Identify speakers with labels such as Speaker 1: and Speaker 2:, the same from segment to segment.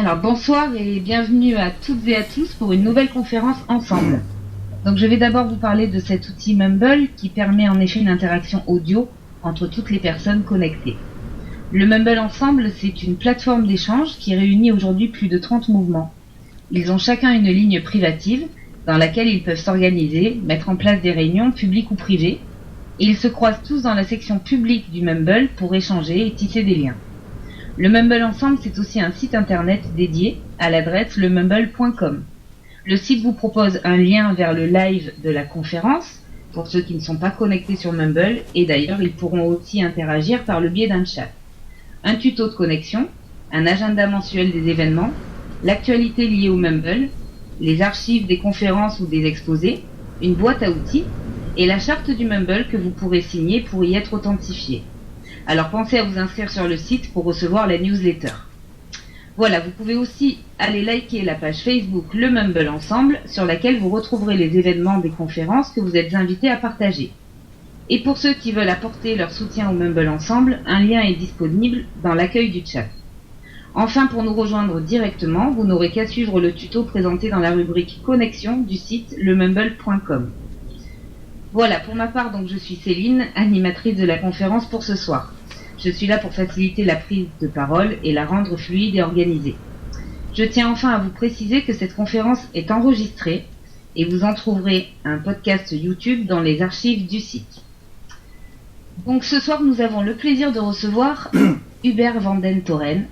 Speaker 1: Alors bonsoir et bienvenue à toutes et à tous pour une nouvelle conférence ensemble. Donc je vais d'abord vous parler de cet outil Mumble qui permet en effet une interaction audio entre toutes les personnes connectées. Le Mumble Ensemble, c'est une plateforme d'échange qui réunit aujourd'hui plus de 30 mouvements. Ils ont chacun une ligne privative dans laquelle ils peuvent s'organiser, mettre en place des réunions publiques ou privées, et ils se croisent tous dans la section publique du Mumble pour échanger et tisser des liens. Le Mumble Ensemble, c'est aussi un site internet dédié à l'adresse lemumble.com. Le site vous propose un lien vers le live de la conférence pour ceux qui ne sont pas connectés sur Mumble, et d'ailleurs ils pourront aussi interagir par le biais d'un chat. Un tuto de connexion, un agenda mensuel des événements, l'actualité liée au Mumble, les archives des conférences ou des exposés, une boîte à outils et la charte du Mumble que vous pourrez signer pour y être authentifié. Alors pensez à vous inscrire sur le site pour recevoir la newsletter. Voilà, vous pouvez aussi aller liker la page Facebook Le Mumble Ensemble sur laquelle vous retrouverez les événements des conférences que vous êtes invités à partager. Et pour ceux qui veulent apporter leur soutien au Mumble Ensemble, un lien est disponible dans l'accueil du chat. Enfin, pour nous rejoindre directement, vous n'aurez qu'à suivre le tuto présenté dans la rubrique Connexion du site lemumble.com. Voilà, pour ma part, donc je suis Céline, animatrice de la conférence pour ce soir. Je suis là pour faciliter la prise de parole et la rendre fluide et organisée. Je tiens enfin à vous préciser que cette conférence est enregistrée et vous en trouverez un podcast YouTube dans les archives du site. Donc ce soir, nous avons le plaisir de recevoir Hubert van den Toren,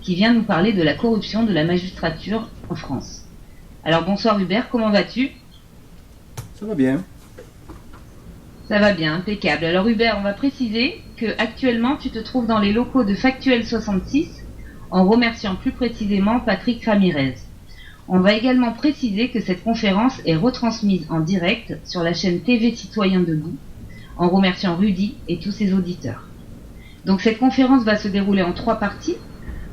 Speaker 1: qui vient nous parler de la corruption de la magistrature en France. Alors bonsoir Hubert, comment vas-tu ?
Speaker 2: Ça va bien.
Speaker 1: Ça va bien, impeccable. Alors Hubert, on va préciser que actuellement tu te trouves dans les locaux de Factuel 66 en remerciant plus précisément Patrick Ramirez. On va également préciser que cette conférence est retransmise en direct sur la chaîne TV Citoyen Debout en remerciant Rudy et tous ses auditeurs. Donc cette conférence va se dérouler en 3 parties.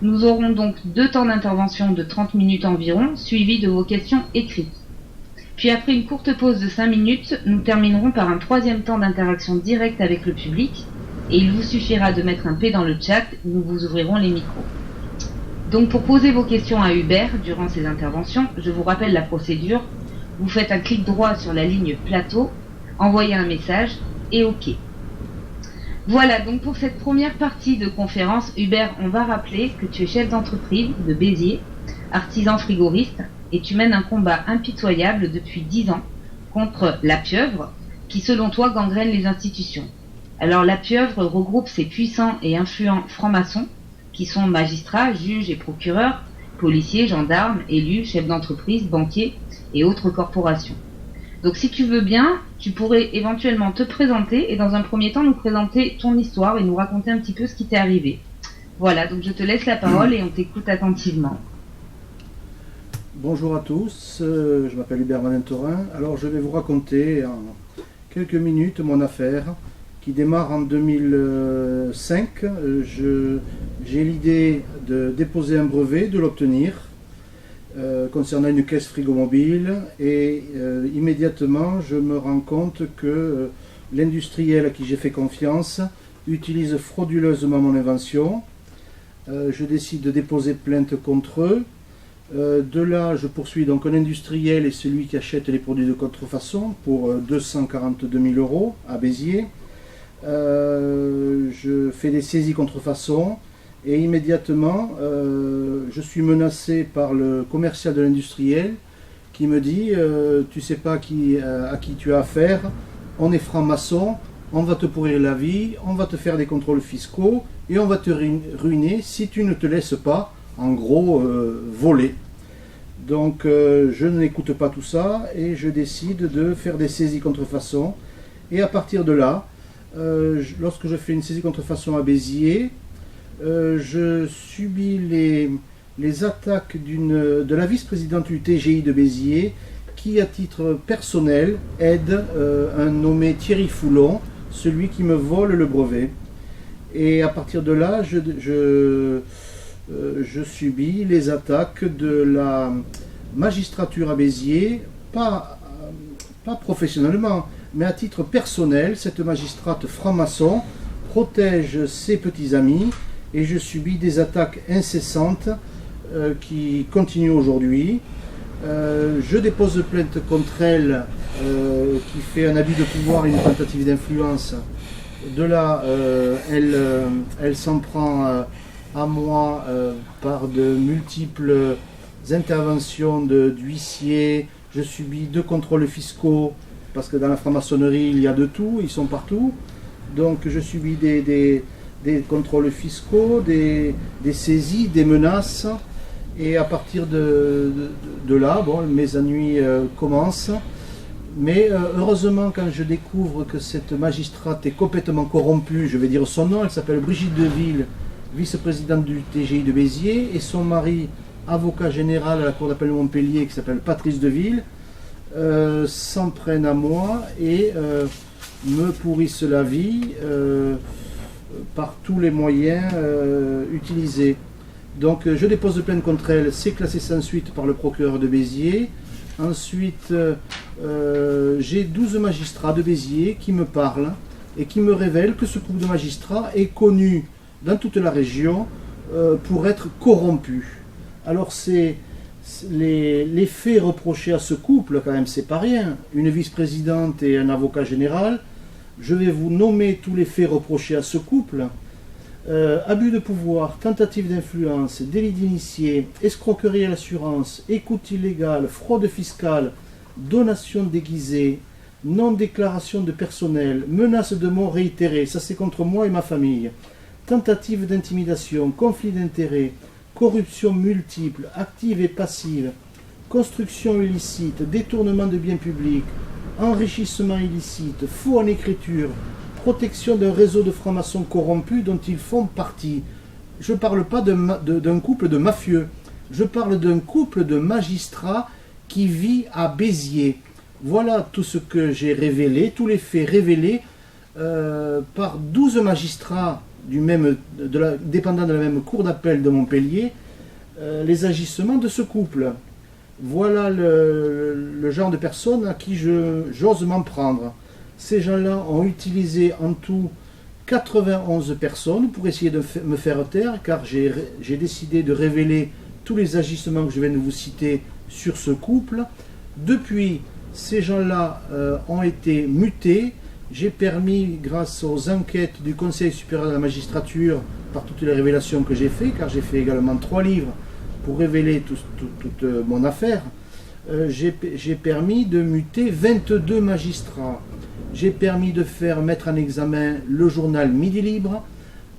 Speaker 1: Nous aurons donc 2 temps d'intervention de 30 minutes environ, suivis de vos questions écrites. Puis après une courte pause de 5 minutes, nous terminerons par un 3e temps d'interaction directe avec le public, et il vous suffira de mettre un P dans le chat, nous vous ouvrirons les micros. Donc pour poser vos questions à Hubert durant ces interventions, je vous rappelle la procédure. Vous faites un clic droit sur la ligne plateau, envoyez un message, et OK. Voilà, donc pour cette première partie de conférence, Hubert, on va rappeler que tu es chef d'entreprise de Béziers, artisan frigoriste, et tu mènes un combat impitoyable depuis 10 ans contre la pieuvre qui, selon toi, gangrène les institutions. Alors la pieuvre regroupe ces puissants et influents francs-maçons qui sont magistrats, juges et procureurs, policiers, gendarmes, élus, chefs d'entreprise, banquiers et autres corporations. Donc si tu veux bien, tu pourrais éventuellement te présenter et dans un premier temps nous présenter ton histoire et nous raconter un petit peu ce qui t'est arrivé. Voilà, donc je te laisse la parole et on t'écoute attentivement.
Speaker 2: Bonjour à tous, je m'appelle Hubert van den Toren. Alors je vais vous raconter en quelques minutes mon affaire qui démarre en 2005. J'ai l'idée de déposer un brevet, de l'obtenir concernant une caisse frigomobile et immédiatement je me rends compte que l'industriel à qui j'ai fait confiance utilise frauduleusement mon invention. Je décide de déposer plainte contre eux. De là, je poursuis donc un industriel et celui qui achète les produits de contrefaçon pour 242 000 € à Béziers. Je fais des saisies contrefaçon et immédiatement, je suis menacé par le commercial de l'industriel qui me dit tu sais pas à qui tu as affaire, on est franc-maçon, on va te pourrir la vie, on va te faire des contrôles fiscaux et on va te ruiner si tu ne te laisses pas en gros voler. Donc je n'écoute pas tout ça et je décide de faire des saisies contrefaçon. Et à partir de là, lorsque je fais une saisie contrefaçon à Béziers, je subis les attaques de la vice-présidente du TGI de Béziers qui, à titre personnel, aide un nommé Thierry Foulon, celui qui me vole le brevet. Et à partir de là, je subis les attaques de la magistrature à Béziers, pas professionnellement, mais à titre personnel. Cette magistrate franc-maçon protège ses petits amis et je subis des attaques incessantes qui continue aujourd'hui. Je dépose plainte contre elle qui fait un abus de pouvoir et une tentative d'influence. De là, elle s'en prend à moi par de multiples interventions d'huissiers. Je subis 2 contrôles fiscaux parce que dans la franc-maçonnerie il y a de tout, ils sont partout. Donc je subis des contrôles fiscaux, des saisies, des menaces. Et à partir de là, bon, mes ennuis commencent. Mais heureusement, quand je découvre que cette magistrate est complètement corrompue, je vais dire son nom, elle s'appelle Brigitte Deville, vice-présidente du TGI de Béziers, et son mari, avocat général à la Cour d'appel de Montpellier, qui s'appelle Patrice Deville, s'en prennent à moi et me pourrissent la vie par tous les moyens utilisés. Donc je dépose plainte contre elle, c'est classé sans suite par le procureur de Béziers. Ensuite, j'ai 12 magistrats de Béziers qui me parlent et qui me révèlent que ce couple de magistrats est connu dans toute la région pour être corrompu. Alors les faits reprochés à ce couple, quand même, c'est pas rien. Une vice-présidente et un avocat général. Je vais vous nommer tous les faits reprochés à ce couple. Abus de pouvoir, tentative d'influence, délit d'initié, escroquerie à l'assurance, écoute illégale, fraude fiscale, donation déguisée, non-déclaration de personnel, menace de mort réitérée, ça c'est contre moi et ma famille, tentative d'intimidation, conflit d'intérêts, corruption multiple, active et passive, construction illicite, détournement de biens publics, enrichissement illicite, faux en écriture, protection d'un réseau de francs-maçons corrompus dont ils font partie. Je ne parle pas d'un couple de mafieux, je parle d'un couple de magistrats qui vit à Béziers. Voilà tout ce que j'ai révélé, tous les faits révélés par 12 magistrats dépendant de la même cour d'appel de Montpellier, les agissements de ce couple. Voilà le genre de personnes à qui j'ose m'en prendre. Ces gens-là ont utilisé en tout 91 personnes pour essayer de me faire taire, car j'ai décidé de révéler tous les agissements que je viens de vous citer sur ce couple. Depuis, ces gens-là ont été mutés. J'ai permis, grâce aux enquêtes du Conseil supérieur de la magistrature, par toutes les révélations que j'ai faites, car j'ai fait également 3 livres pour révéler toute mon affaire, j'ai permis de muter 22 magistrats. J'ai permis de faire mettre en examen le journal Midi Libre,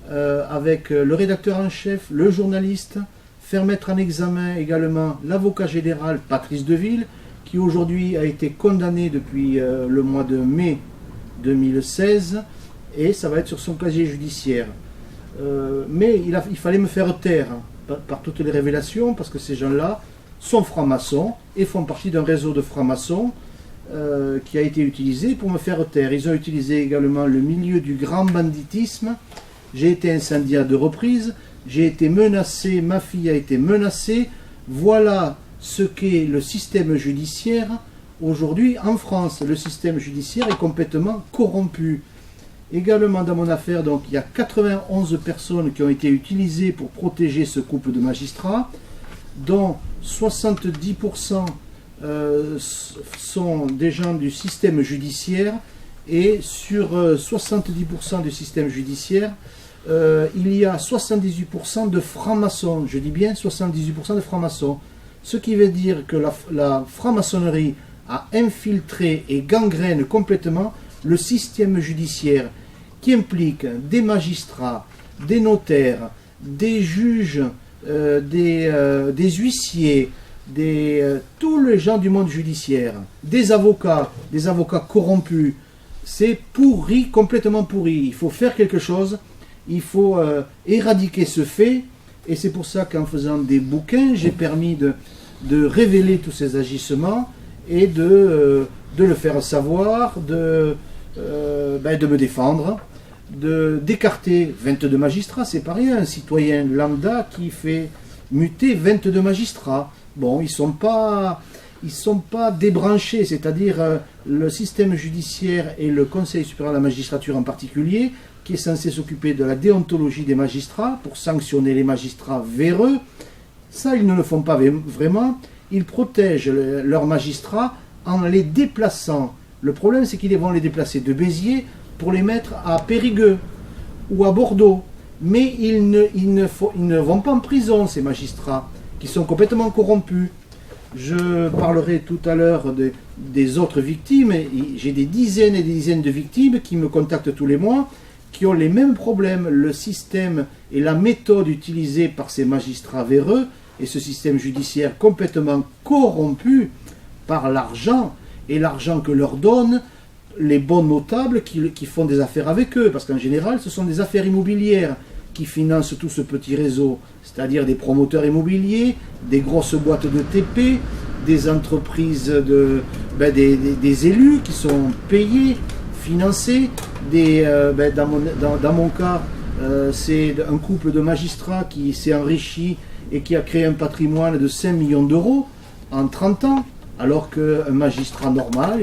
Speaker 2: avec le rédacteur en chef, le journaliste, faire mettre en examen également l'avocat général Patrice Deville, qui aujourd'hui a été condamné depuis le mois de mai 2016, et ça va être sur son casier judiciaire. Mais il fallait me faire taire par toutes les révélations, parce que ces gens-là sont francs-maçons et font partie d'un réseau de francs-maçons qui a été utilisé pour me faire taire. Ils ont utilisé également le milieu du grand banditisme. J'ai été incendié à 2 reprises, j'ai été menacé, ma fille a été menacée. Voilà ce qu'est le système judiciaire aujourd'hui en France. Le système judiciaire est complètement corrompu. Également dans mon affaire, donc, il y a 91 personnes qui ont été utilisées pour protéger ce couple de magistrats, dont 70% sont des gens du système judiciaire, et sur 70% du système judiciaire, il y a 78% de francs-maçons. Je dis bien 78% de francs-maçons. Ce qui veut dire que la franc-maçonnerie a infiltré et gangrène complètement le système judiciaire, qui implique des magistrats, des notaires, des juges, des huissiers, tous les gens du monde judiciaire, des avocats corrompus. C'est pourri, complètement pourri. Il faut faire quelque chose, il faut éradiquer ce fait, et c'est pour ça qu'en faisant des bouquins, j'ai permis de révéler tous ces agissements et de le faire savoir, de me défendre, d'écarter 22 magistrats. C'est pas rien, un citoyen lambda qui fait muter 22 magistrats. Bon, ils sont pas débranchés, c'est-à-dire le système judiciaire et le Conseil supérieur de la magistrature en particulier, qui est censé s'occuper de la déontologie des magistrats pour sanctionner les magistrats véreux. Ça, ils ne le font pas vraiment. Ils protègent leurs magistrats en les déplaçant. Le problème, c'est qu'ils vont les déplacer de Béziers pour les mettre à Périgueux ou à Bordeaux. Mais ils ne vont pas en prison, ces magistrats, qui sont complètement corrompus. Je parlerai tout à l'heure des autres victimes. J'ai des dizaines et des dizaines de victimes qui me contactent tous les mois, qui ont les mêmes problèmes. Le système et la méthode utilisée par ces magistrats véreux, et ce système judiciaire complètement corrompu par l'argent, et l'argent que leur donnent les bons notables qui font des affaires avec eux, parce qu'en général, ce sont des affaires immobilières qui financent tout ce petit réseau, c'est-à-dire des promoteurs immobiliers, des grosses boîtes de TP, des entreprises, des élus qui sont payés, financés, dans mon cas, c'est un couple de magistrats qui s'est enrichi et qui a créé un patrimoine de 5 millions d'euros en 30 ans, alors qu'un magistrat normal,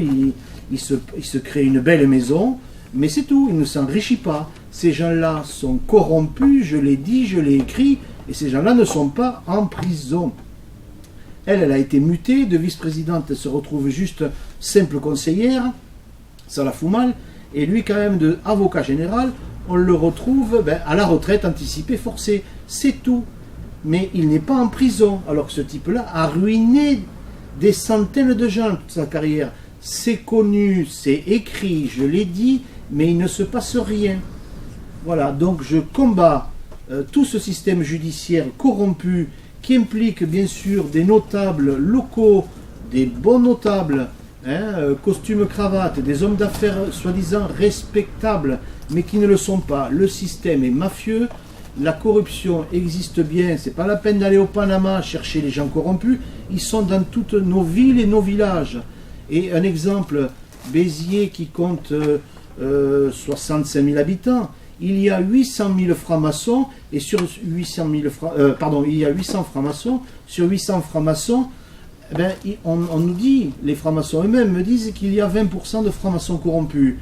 Speaker 2: il se crée une belle maison, mais c'est tout, il ne s'enrichit pas. Ces gens-là sont corrompus, je l'ai dit, je l'ai écrit, et ces gens-là ne sont pas en prison. Elle a été mutée de vice-présidente, elle se retrouve juste simple conseillère, ça la fout mal, et lui quand même de avocat général, on le retrouve à la retraite anticipée forcée, c'est tout. Mais il n'est pas en prison, alors que ce type-là a ruiné des centaines de gens toute sa carrière. C'est connu, c'est écrit, je l'ai dit, mais il ne se passe rien. Voilà, donc je combats tout ce système judiciaire corrompu qui implique bien sûr des notables locaux, des bons notables, costumes, cravates, des hommes d'affaires soi-disant respectables, mais qui ne le sont pas. Le système est mafieux, la corruption existe bien, c'est pas la peine d'aller au Panama chercher les gens corrompus, ils sont dans toutes nos villes et nos villages. Et un exemple, Béziers qui compte 65 000 habitants, il y a 800 000 francs-maçons, et sur 800 000 il y a 800 francs-maçons, sur 800 francs-maçons, on nous dit, les francs-maçons eux-mêmes me disent qu'il y a 20% de francs-maçons corrompus.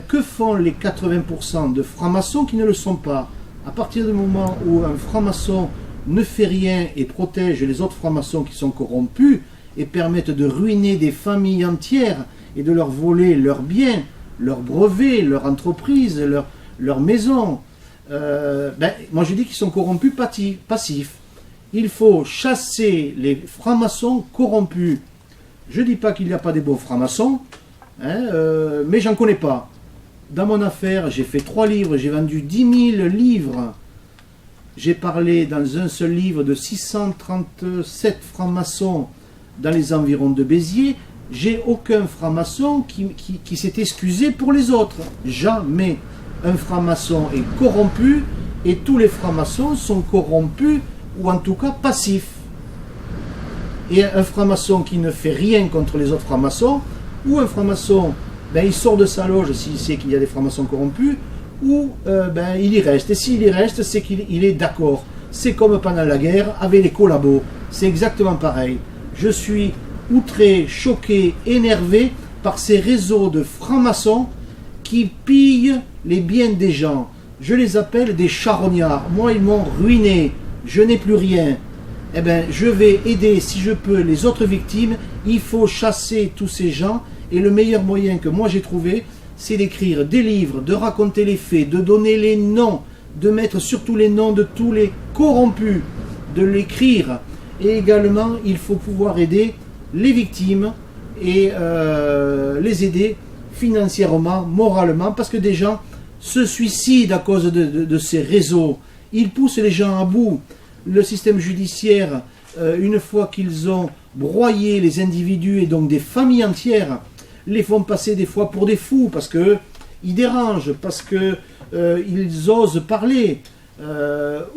Speaker 2: Que font les 80% de francs-maçons qui ne le sont pas? À partir du moment où un franc-maçon ne fait rien et protège les autres francs-maçons qui sont corrompus et permettent de ruiner des familles entières et de leur voler leurs biens, leurs brevets, leur entreprise, leur maison, moi je dis qu'ils sont corrompus passifs. Il faut chasser les francs-maçons corrompus. Je ne dis pas qu'il n'y a pas des bons francs-maçons, mais j'en connais pas. Dans mon affaire, j'ai fait 3 livres, j'ai vendu 10 000 livres. J'ai parlé dans un seul livre de 637 francs-maçons dans les environs de Béziers. J'ai aucun franc-maçon qui s'est excusé pour les autres. Jamais. Un franc-maçon est corrompu et tous les francs-maçons sont corrompus ou en tout cas passifs. Et un franc-maçon qui ne fait rien contre les autres francs-maçons, ou un franc-maçon, il sort de sa loge s'il sait qu'il y a des francs-maçons corrompus, ou il y reste. Et s'il y reste, c'est qu'il est d'accord. C'est comme pendant la guerre avec les collabos. C'est exactement pareil. Je suis outré, choqué, énervé par ces réseaux de francs-maçons qui pillent les biens des gens. Je les appelle des charognards. Moi, ils m'ont ruiné. Je n'ai plus rien. Je vais aider, si je peux, les autres victimes. Il faut chasser tous ces gens. Et le meilleur moyen que moi j'ai trouvé, c'est d'écrire des livres, de raconter les faits, de donner les noms, de mettre surtout les noms de tous les corrompus, de l'écrire. Et également, il faut pouvoir aider les victimes et les aider financièrement, moralement, parce que des gens se suicident à cause de ces réseaux. Ils poussent les gens à bout. Le système judiciaire, une fois qu'ils ont broyé les individus et donc des familles entières, les font passer des fois pour des fous parce que ils dérangent, parce que ils osent parler,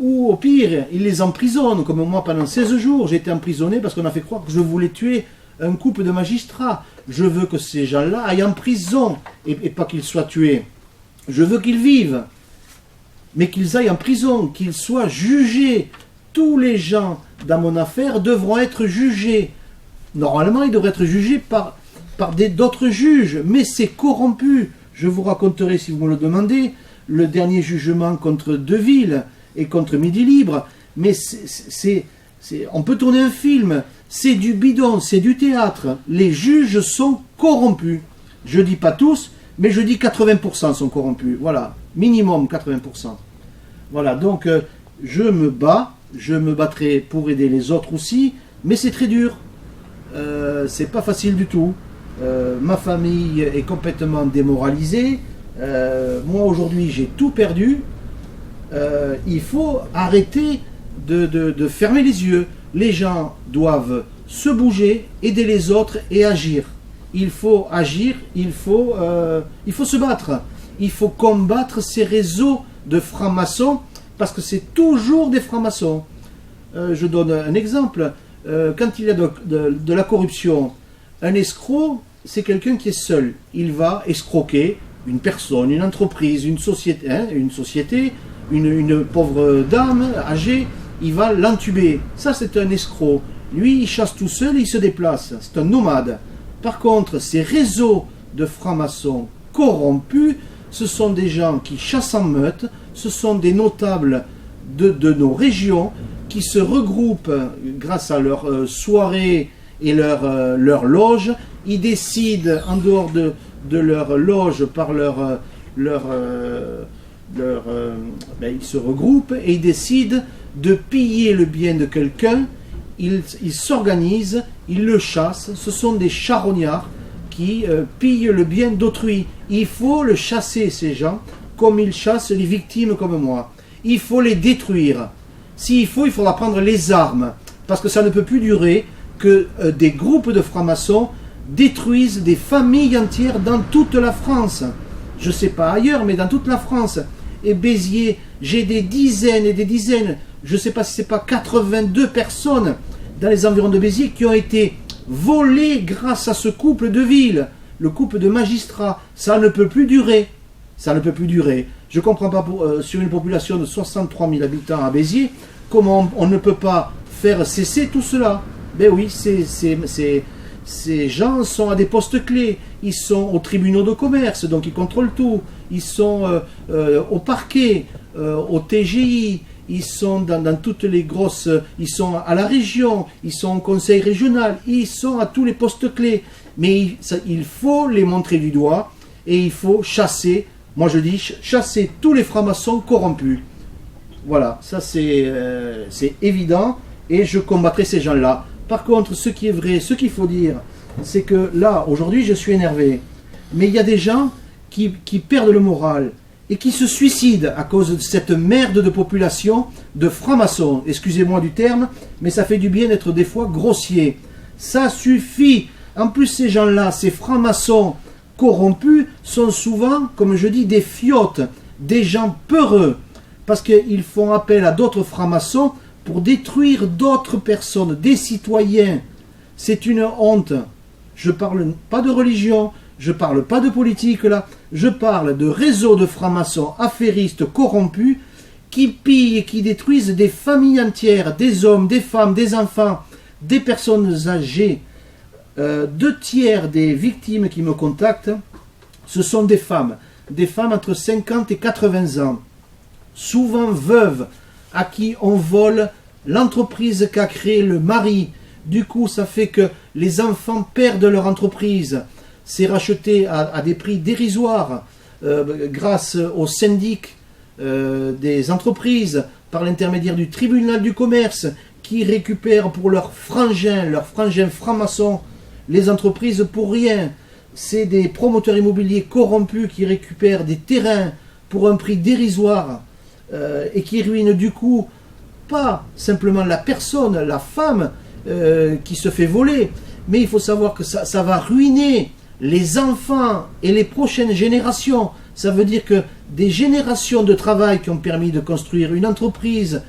Speaker 2: ou au pire, ils les emprisonnent, comme moi pendant 16 jours, j'ai été emprisonné parce qu'on a fait croire que je voulais tuer un couple de magistrats. Je veux que ces gens-là aillent en prison et pas qu'ils soient tués. Je veux qu'ils vivent, mais qu'ils aillent en prison, qu'ils soient jugés. Tous les gens dans mon affaire devront être jugés. Normalement, ils devraient être jugés par d'autres juges, mais c'est corrompu. Je vous raconterai, si vous me le demandez, le dernier jugement contre Deville et contre Midi Libre, mais On peut tourner un film, c'est du bidon, c'est du théâtre. Les juges sont corrompus. Je dis pas tous, mais je dis 80% sont corrompus. Voilà, minimum 80%. Voilà, donc je me battrai pour aider les autres aussi, mais c'est très dur. C'est pas facile du tout. Ma famille est complètement démoralisée. Moi aujourd'hui j'ai tout perdu. Il faut arrêter de fermer les yeux. Les gens doivent se bouger, aider les autres et agir. Il faut agir, il faut se battre. Il faut combattre ces réseaux de francs-maçons parce que c'est toujours des francs-maçons. Je donne un exemple. Quand il y a de la corruption, un escroc, c'est quelqu'un qui est seul. Il va escroquer une personne, une entreprise, une société, une pauvre dame âgée, il va l'entuber. Ça, c'est un escroc. Lui, il chasse tout seul et il se déplace. C'est un nomade. Par contre, ces réseaux de francs-maçons corrompus, ce sont des gens qui chassent en meute, ce sont des notables de nos régions qui se regroupent grâce à leurs soirées et leur loge. Ils décident, en dehors de leur loge, par ils se regroupent et ils décident de piller le bien de quelqu'un. Ils s'organisent, ils le chassent. Ce sont des charognards qui pillent le bien d'autrui. Il faut le chasser, ces gens, comme ils chassent les victimes comme moi. Il faut les détruire. S'il faut, il faudra prendre les armes, parce que ça ne peut plus durer que des groupes de francs-maçons détruisent des familles entières dans toute la France. Je ne sais pas ailleurs, mais dans toute la France. Et Béziers, j'ai des dizaines et des dizaines, je ne sais pas si ce n'est pas 82 personnes dans les environs de Béziers qui ont été volées grâce à ce couple de villes, le couple de magistrats. Ça ne peut plus durer. Ça ne peut plus durer. Je ne comprends pas, sur une population de 63 000 habitants à Béziers, comment on ne peut pas faire cesser tout cela. Ben oui, ces gens sont à des postes clés. Ils sont aux tribunaux de commerce, donc ils contrôlent tout. Ils sont au parquet, au TGI, ils sont dans toutes les grosses... Ils sont à la région, ils sont au conseil régional, ils sont à tous les postes clés. Mais il faut les montrer du doigt et il faut chasser, moi je dis, chasser tous les francs-maçons corrompus. Voilà, ça c'est évident et je combattrai ces gens-là. Par contre, ce qui est vrai, ce qu'il faut dire, c'est que là, aujourd'hui, je suis énervé. Mais il y a des gens qui perdent le moral et qui se suicident à cause de cette merde de population de francs-maçons. Excusez-moi du terme, mais ça fait du bien d'être des fois grossier. Ça suffit. En plus, ces gens-là, ces francs-maçons corrompus, sont souvent, comme je dis, des fiottes, des gens peureux, parce qu'ils font appel à d'autres francs-maçons pour détruire d'autres personnes, des citoyens. C'est une honte. Je ne parle pas de religion, je ne parle pas de politique là, je parle de réseaux de francs-maçons affairistes corrompus qui pillent et qui détruisent des familles entières, des hommes, des femmes, des enfants, des personnes âgées. 2 tiers des victimes qui me contactent, ce sont des femmes entre 50 et 80 ans, souvent veuves, à qui on vole l'entreprise qu'a créée le mari. Du coup, ça fait que les enfants perdent leur entreprise. C'est racheté à des prix dérisoires grâce au syndic des entreprises, par l'intermédiaire du tribunal du commerce, qui récupèrent pour leurs frangins francs-maçons, les entreprises pour rien. C'est des promoteurs immobiliers corrompus qui récupèrent des terrains pour un prix dérisoire et qui ruinent du coup pas simplement la personne, la femme qui se fait voler, mais il faut savoir que ça va ruiner les enfants et les prochaines générations. Ça veut dire que des générations de travail qui ont permis de construire une entreprise,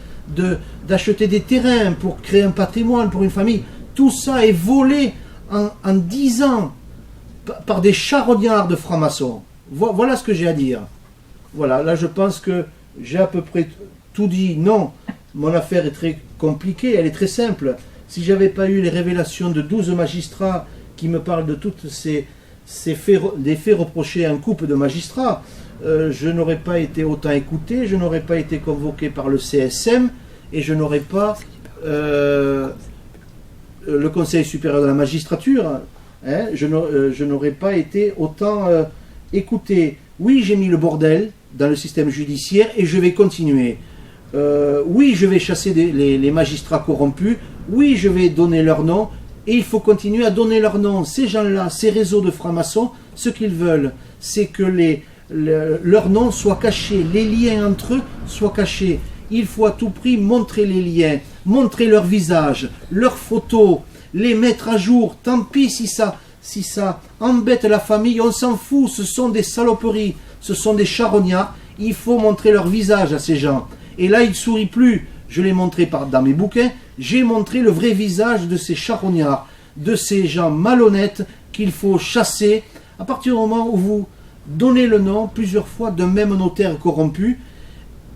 Speaker 2: d'acheter des terrains pour créer un patrimoine pour une famille, tout ça est volé en 10 ans par des charognards de francs-maçons. Voilà ce que j'ai à dire. Voilà, là je pense que j'ai à peu près tout dit. Non, mon affaire est très compliquée, elle est très simple. Si je n'avais pas eu les révélations de 12 magistrats qui me parlent de toutes des faits reprochés à un couple de magistrats, je n'aurais pas été autant écouté, je n'aurais pas été convoqué par le CSM et je n'aurais pas le Conseil supérieur de la magistrature, hein, je n'aurais pas été autant écouté. Oui, j'ai mis le bordel dans le système judiciaire et je vais continuer. Oui, je vais chasser les magistrats corrompus. Oui, je vais donner leur nom. Et il faut continuer à donner leur nom. Ces gens-là, ces réseaux de francs-maçons, ce qu'ils veulent, c'est que leurs noms soient cachés, les liens entre eux soient cachés. Il faut à tout prix montrer les liens, montrer leur visage, leurs photos, les mettre à jour. Tant pis si ça embête la famille, on s'en fout, ce sont des saloperies, ce sont des charognards. Il faut montrer leur visage à ces gens. Et là, ils ne sourient plus. Je l'ai montré dans mes bouquins, j'ai montré le vrai visage de ces charognards, de ces gens malhonnêtes qu'il faut chasser. À partir du moment où vous donnez le nom plusieurs fois d'un même notaire corrompu,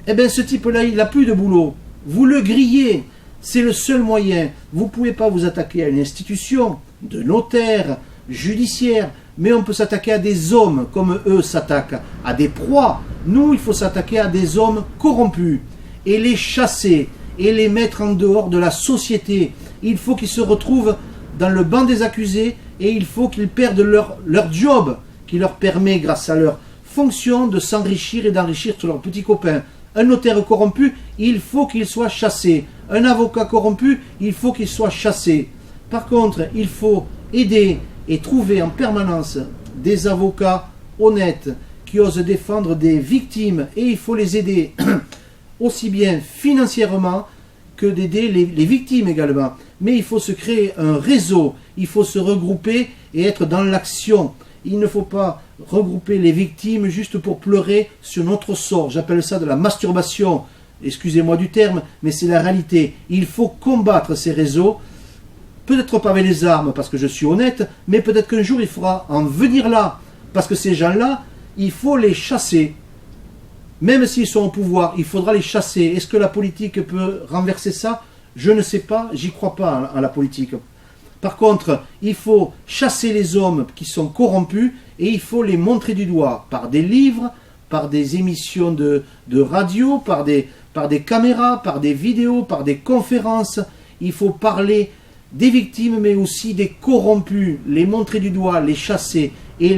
Speaker 2: eh bien ce type-là, il n'a plus de boulot. Vous le grillez, c'est le seul moyen. Vous ne pouvez pas vous attaquer à une institution de notaire, judiciaire, mais on peut s'attaquer à des hommes comme eux s'attaquent, à des proies. Nous, il faut s'attaquer à des hommes corrompus et les chasser et les mettre en dehors de la société. Il faut qu'ils se retrouvent dans le banc des accusés et il faut qu'ils perdent leur job qui leur permet, grâce à leur fonction, de s'enrichir et d'enrichir tous leurs petits copains. Un notaire corrompu, il faut qu'il soit chassé. Un avocat corrompu, il faut qu'il soit chassé. Par contre, il faut aider et trouver en permanence des avocats honnêtes qui osent défendre des victimes et il faut les aider aussi bien financièrement que d'aider les victimes également. Mais il faut se créer un réseau, il faut se regrouper et être dans l'action. Il ne faut pas regrouper les victimes juste pour pleurer sur notre sort. J'appelle ça de la masturbation. Excusez-moi du terme, mais c'est la réalité. Il faut combattre ces réseaux, peut-être pas avec les armes parce que je suis honnête, mais peut-être qu'un jour il faudra en venir là, parce que ces gens-là, il faut les chasser. Même s'ils sont au pouvoir, il faudra les chasser. Est-ce que la politique peut renverser ça? Je ne sais pas, j'y crois pas à la politique. Par contre, il faut chasser les hommes qui sont corrompus et il faut les montrer du doigt par des livres, par des émissions de radio, par des caméras, par des vidéos, par des conférences. Il faut parler des victimes mais aussi des corrompus, les montrer du doigt, les chasser et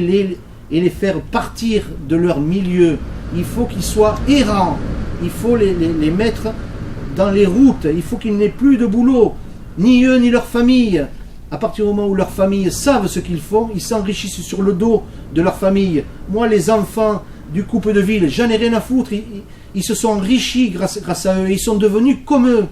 Speaker 2: les faire partir de leur milieu. Il faut qu'ils soient errants, il faut les mettre dans les routes, il faut qu'ils n'aient plus de boulot, ni eux ni leur famille. À partir du moment où leurs familles savent ce qu'ils font, ils s'enrichissent sur le dos de leur famille. Moi, les enfants du couple de ville, j'en ai rien à foutre, ils se sont enrichis grâce à eux, ils sont devenus comme eux.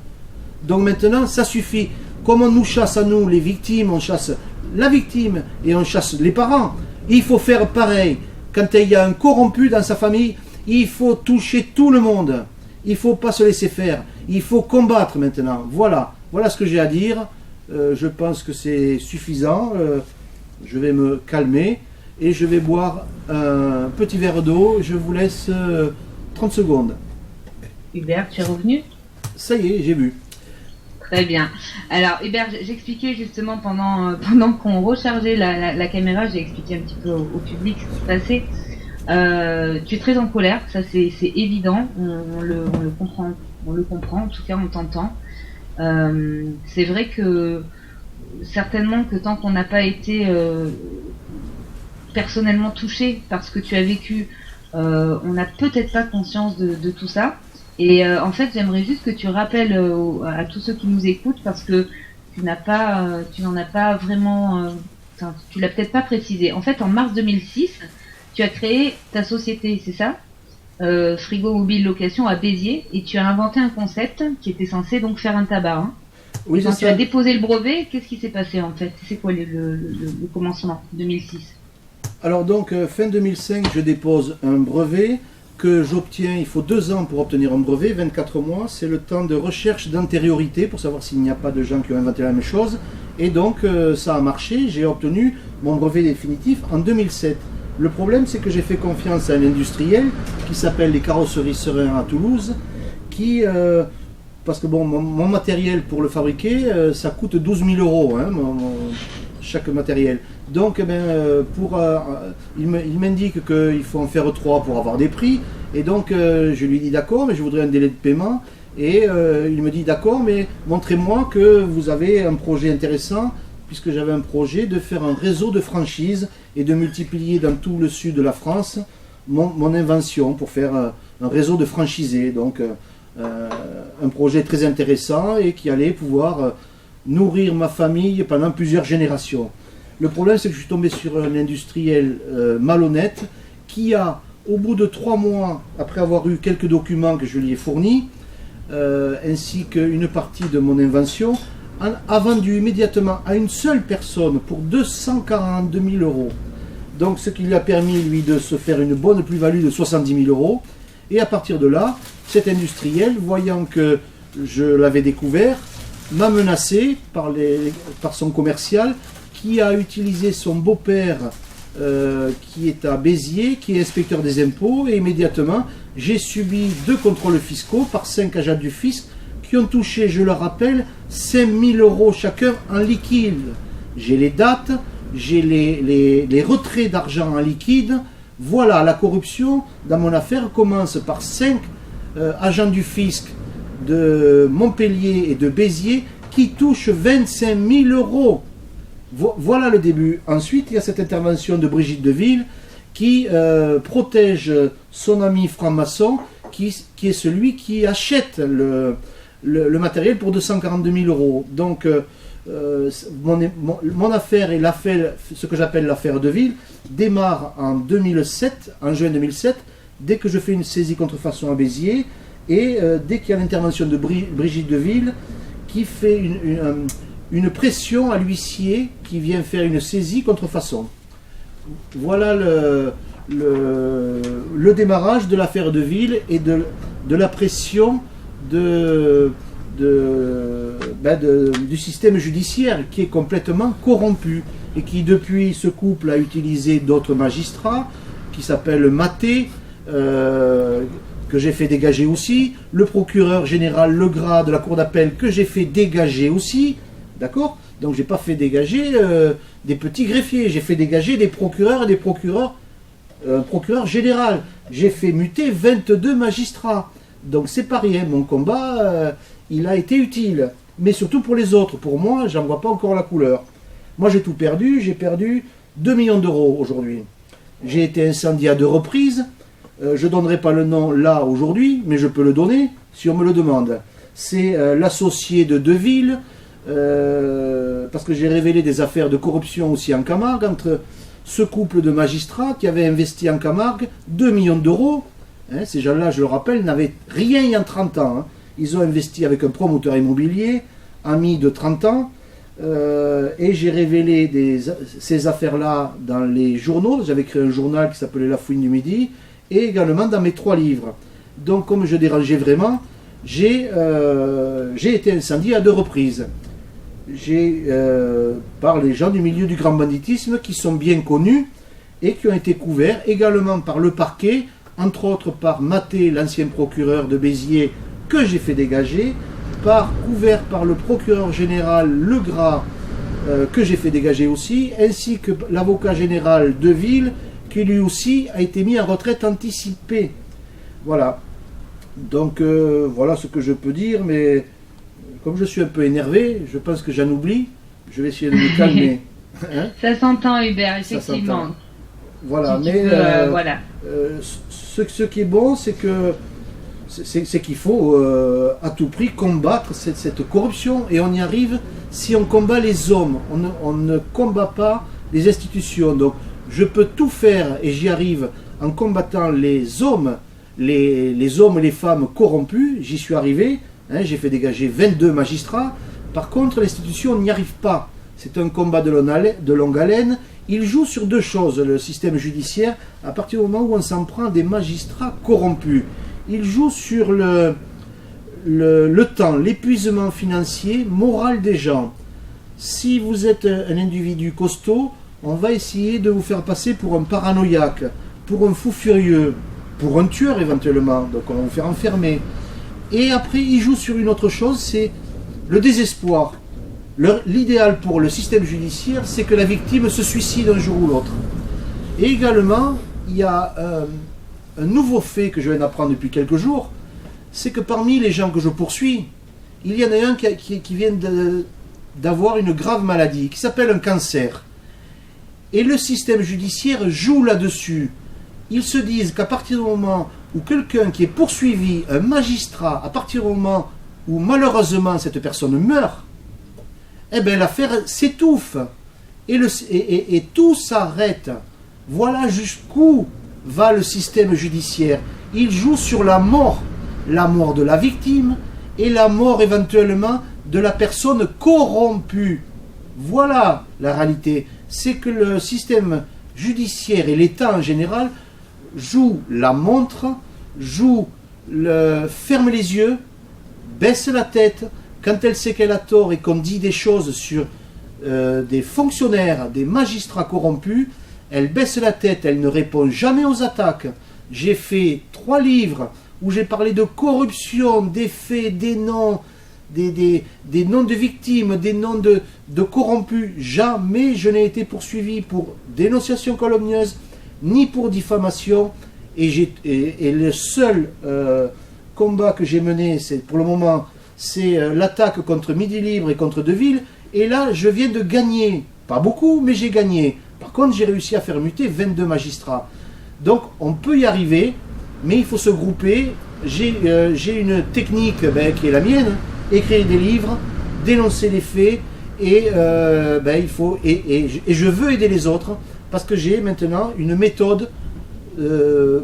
Speaker 2: Donc maintenant, ça suffit. Comme on nous chasse à nous, les victimes, on chasse la victime et on chasse les parents. Il faut faire pareil. Quand il y a un corrompu dans sa famille, il faut toucher tout le monde. Il ne faut pas se laisser faire. Il faut combattre maintenant. Voilà ce que j'ai à dire. Je pense que c'est suffisant. Je vais me calmer et je vais boire un petit verre d'eau. Je vous laisse 30 secondes.
Speaker 1: Hubert, tu es revenu?
Speaker 2: Ça y est, j'ai vu.
Speaker 1: Très bien. Alors Hubert, j'expliquais justement pendant qu'on rechargeait la caméra, j'ai expliqué un petit peu au public ce qui se passait. Tu es très en colère, ça c'est évident, on le comprend, en tout cas on t'entend. C'est vrai que certainement que tant qu'on n'a pas été personnellement touché par ce que tu as vécu, on n'a peut-être pas conscience de tout ça. Et en fait, j'aimerais juste que tu rappelles à tous ceux qui nous écoutent, parce que tu n'en as pas vraiment, tu l'as peut-être pas précisé. En fait, en mars 2006, tu as créé ta société, c'est ça, Frigo Mobile Location à Béziers, et tu as inventé un concept qui était censé donc faire un tabac. Hein.
Speaker 2: Oui,
Speaker 1: quand tu as déposé le brevet, qu'est-ce qui s'est passé en fait? C'est quoi le commencement 2006?
Speaker 2: Alors donc, fin 2005, je dépose un brevet que j'obtiens. Il faut 2 ans pour obtenir un brevet, 24 mois. C'est le temps de recherche d'antériorité pour savoir s'il n'y a pas de gens qui ont inventé la même chose. Et donc, ça a marché. J'ai obtenu mon brevet définitif en 2007. Le problème, c'est que j'ai fait confiance à un industriel qui s'appelle les Carrosseries Serein à Toulouse, qui... parce que bon, mon matériel pour le fabriquer, ça coûte 12 000 €, hein, chaque matériel. Donc il m'indique qu'il faut en faire 3 pour avoir des prix. Et donc je lui dis d'accord, mais je voudrais un délai de paiement. Et il me dit d'accord, mais montrez-moi que vous avez un projet intéressant, puisque j'avais un projet de faire un réseau de franchises et de multiplier dans tout le sud de la France mon invention pour faire un réseau de franchisés. Donc un projet très intéressant et qui allait pouvoir nourrir ma famille pendant plusieurs générations. Le problème, c'est que je suis tombé sur un industriel malhonnête qui a, au bout de 3 mois, après avoir eu quelques documents que je lui ai fournis, ainsi qu'une partie de mon invention, a vendu immédiatement à une seule personne pour 242 000 euros. Donc ce qui lui a permis, lui, de se faire une bonne plus-value de 70 000 euros. Et à partir de là, cet industriel, voyant que je l'avais découvert, m'a menacé par son commercial, qui a utilisé son beau-père qui est à Béziers, qui est inspecteur des impôts, et immédiatement j'ai subi 2 contrôles fiscaux par 5 agents du fisc qui ont touché, je le rappelle, 5 000 euros chacun en liquide. J'ai les dates, j'ai les retraits d'argent en liquide. Voilà, la corruption dans mon affaire commence par 5 agents du fisc de Montpellier et de Béziers qui touchent 25 000 euros. Voilà le début. Ensuite, il y a cette intervention de Brigitte Deville qui protège son ami franc-maçon, qui est celui qui achète le matériel pour 242 000 euros. Donc, mon affaire et l'affaire, ce que j'appelle l'affaire Deville, démarre en 2007, en juin 2007, dès que je fais une saisie contrefaçon à Béziers et dès qu'il y a l'intervention de Brigitte Deville qui fait une pression à l'huissier qui vient faire une saisie contrefaçon. Voilà le démarrage de l'affaire Deville et de la pression du système judiciaire qui est complètement corrompu et qui depuis ce couple a utilisé d'autres magistrats qui s'appellent Maté, que j'ai fait dégager aussi, le procureur général Legras de la cour d'appel que j'ai fait dégager aussi, d'accord? Donc j'ai pas fait dégager des petits greffiers, j'ai fait dégager des procureurs et des procureurs général. J'ai fait muter 22 magistrats. Donc c'est pas rien, mon combat, il a été utile. Mais surtout pour les autres, pour moi, j'en vois pas encore la couleur. Moi j'ai tout perdu, j'ai perdu 2 millions d'euros aujourd'hui. J'ai été incendié à 2 reprises, je donnerai pas le nom là aujourd'hui, mais je peux le donner si on me le demande. C'est l'associé de Deville, parce que j'ai révélé des affaires de corruption aussi en Camargue, entre ce couple de magistrats qui avait investi en Camargue 2 millions d'euros. Hein, ces gens-là, je le rappelle, n'avaient rien il y a 30 ans. Hein. Ils ont investi avec un promoteur immobilier, ami de 30 ans, et j'ai révélé ces affaires-là dans les journaux. J'avais créé un journal qui s'appelait La Fouine du Midi, et également dans mes 3 livres. Donc, comme je dérangeais vraiment, j'ai été incendié à 2 reprises. Par les gens du milieu du grand banditisme qui sont bien connus et qui ont été couverts également par le parquet, entre autres par Maté, l'ancien procureur de Béziers, que j'ai fait dégager, couvert par le procureur général Legras, que j'ai fait dégager aussi, ainsi que l'avocat général Deville, qui lui aussi a été mis en retraite anticipée. Voilà. Donc voilà ce que je peux dire, mais comme je suis un peu énervé, je pense que j'en oublie. Je vais essayer de me calmer. Hein?
Speaker 1: Ça s'entend, Hubert, effectivement.
Speaker 2: Voilà,
Speaker 1: voilà.
Speaker 2: Ce qui est bon, c'est qu'il faut à tout prix combattre cette corruption, et on y arrive si on combat les hommes. On ne combat pas les institutions. Donc je peux tout faire, et j'y arrive en combattant les hommes, les hommes et les femmes corrompus. J'y suis arrivé. Hein, j'ai fait dégager 22 magistrats. Par contre, l'institution n'y arrive pas. C'est un combat de longue haleine. Il joue sur 2 choses, le système judiciaire, à partir du moment où on s'en prend des magistrats corrompus. Il joue sur le temps, l'épuisement financier, moral des gens. Si vous êtes un individu costaud, on va essayer de vous faire passer pour un paranoïaque, pour un fou furieux, pour un tueur éventuellement. Donc on va vous faire enfermer. Et après, il joue sur une autre chose, c'est le désespoir. L'idéal pour le système judiciaire, c'est que la victime se suicide un jour ou l'autre. Et également, il y a un nouveau fait que je viens d'apprendre depuis quelques jours, c'est que parmi les gens que je poursuis, il y en a un qui vient d'avoir une grave maladie, qui s'appelle un cancer. Et le système judiciaire joue là-dessus. Ils se disent qu'à partir du moment où quelqu'un qui est poursuivi, un magistrat, à partir du moment où malheureusement cette personne meurt, eh bien l'affaire s'étouffe. Et tout s'arrête. Voilà jusqu'où va le système judiciaire. Il joue sur la mort de la victime et la mort éventuellement de la personne corrompue. Voilà la réalité. C'est que le système judiciaire et l'État en général jouent la montre, ferme les yeux, baisse la tête quand elle sait qu'elle a tort et qu'on dit des choses sur des fonctionnaires, des magistrats corrompus. Elle baisse la tête, elle ne répond jamais aux attaques. J'ai fait 3 livres où j'ai parlé de corruption, des faits, des noms, des noms de victimes, des noms de corrompus. Jamais je n'ai été poursuivi pour dénonciation calomnieuse, ni pour diffamation. Et le seul combat que j'ai mené, pour le moment, c'est l'attaque contre Midi Libre et contre Deville. Et là, je viens de gagner. Pas beaucoup, mais j'ai gagné. Par contre, j'ai réussi à faire muter 22 magistrats. Donc, on peut y arriver, mais il faut se grouper. J'ai une technique qui est la mienne, écrire des livres, dénoncer les faits, et je veux aider les autres, parce que j'ai maintenant une méthode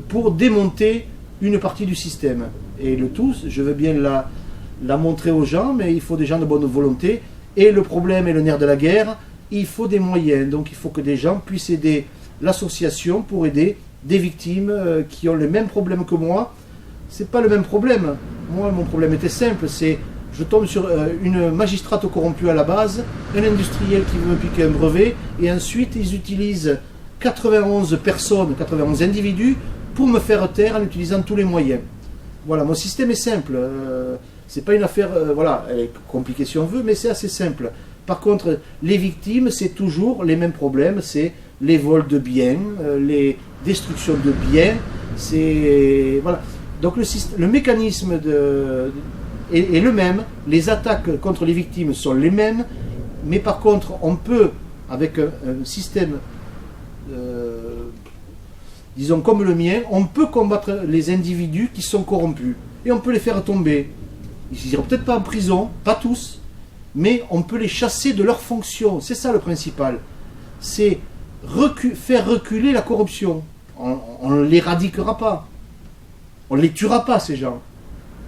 Speaker 2: pour démonter une partie du système. Et le tout, je veux bien la montrer aux gens, mais il faut des gens de bonne volonté. Et le problème et le nerf de la guerre, il faut des moyens. Donc il faut que des gens puissent aider l'association pour aider des victimes qui ont les mêmes problèmes que moi. C'est pas le même problème. Moi, mon problème était simple, c'est je tombe sur une magistrate corrompue à la base, un industriel qui veut me piquer un brevet, et ensuite ils utilisent 91 personnes, 91 individus pour me faire taire en utilisant tous les moyens. Voilà, mon système est simple. C'est pas une affaire, elle est compliquée si on veut, mais c'est assez simple. Par contre, les victimes, c'est toujours les mêmes problèmes, c'est les vols de biens, les destructions de biens, c'est... Voilà. Donc le mécanisme est le même, les attaques contre les victimes sont les mêmes, mais par contre, on peut, avec un système, disons comme le mien, on peut combattre les individus qui sont corrompus, et on peut les faire tomber. Ils n'iront peut-être pas en prison, pas tous, mais on peut les chasser de leurs fonctions. C'est ça le principal. C'est faire reculer la corruption. On ne l'éradiquera pas. On ne les tuera pas, ces gens.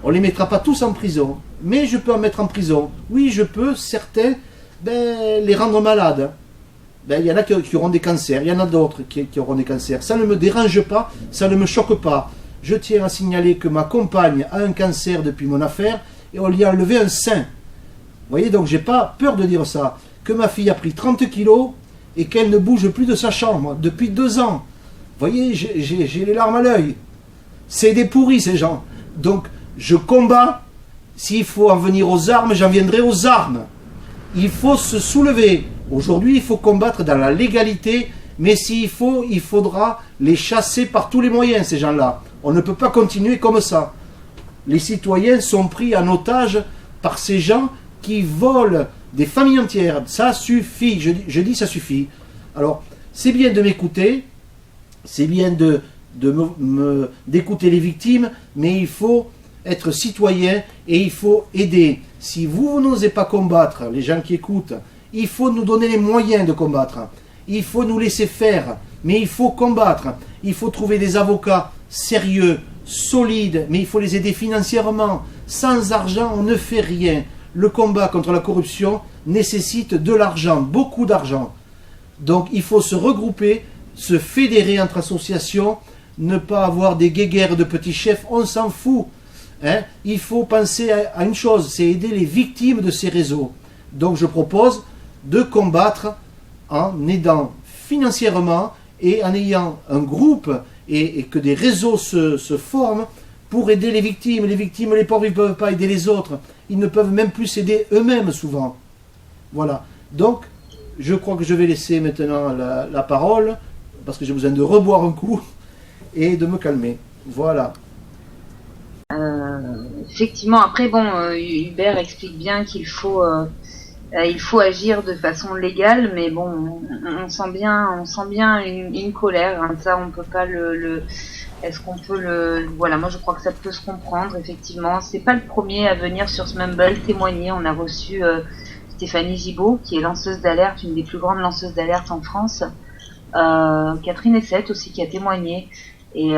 Speaker 2: On ne les mettra pas tous en prison. Mais je peux en mettre en prison. Oui, je peux, certains, les rendre malades. Il y en a qui auront des cancers, il y en a d'autres qui auront des cancers. Ça ne me dérange pas, ça ne me choque pas. Je tiens à signaler que ma compagne a un cancer depuis mon affaire et on lui a enlevé un sein. Vous voyez, donc j'ai pas peur de dire ça. Que ma fille a pris 30 kilos et qu'elle ne bouge plus de sa chambre depuis 2 ans. Vous voyez, j'ai les larmes à l'œil. C'est des pourris ces gens. Donc je combats. S'il faut en venir aux armes, j'en viendrai aux armes. Il faut se soulever. Aujourd'hui, il faut combattre dans la légalité, mais s'il faut, il faudra les chasser par tous les moyens, ces gens-là. On ne peut pas continuer comme ça. Les citoyens sont pris en otage par ces gens qui volent des familles entières. Ça suffit, je dis ça suffit. Alors, c'est bien de m'écouter, c'est bien d'écouter les victimes, mais il faut être citoyen et il faut aider. Si vous n'osez pas combattre, les gens qui écoutent, il faut nous donner les moyens de combattre. Il faut nous laisser faire, mais il faut combattre. Il faut trouver des avocats sérieux, solides, mais il faut les aider financièrement. Sans argent, on ne fait rien. Le combat contre la corruption nécessite de l'argent, beaucoup d'argent. Donc il faut se regrouper, se fédérer entre associations, ne pas avoir des guéguerres de petits chefs, on s'en fout. Il faut penser à une chose, c'est aider les victimes de ces réseaux. Donc je propose de combattre en aidant financièrement et en ayant un groupe et que des réseaux se forment pour aider les victimes. Les victimes, les pauvres, ils ne peuvent pas aider les autres. Ils ne peuvent même plus s'aider eux-mêmes souvent. Voilà. Donc, je crois que je vais laisser maintenant la parole, parce que j'ai besoin de reboire un coup et de me calmer. Voilà.
Speaker 1: Effectivement, après, bon, Hubert explique bien il faut agir de façon légale, mais bon, on sent bien une colère. Hein, ça, on peut pas est-ce qu'on peut voilà, moi je crois que ça peut se comprendre. Effectivement, c'est pas le premier à venir sur ce Mumble témoigner. On a reçu Stéphanie Gibault, qui est lanceuse d'alerte, une des plus grandes lanceuses d'alerte en France. Catherine Essette aussi qui a témoigné. Et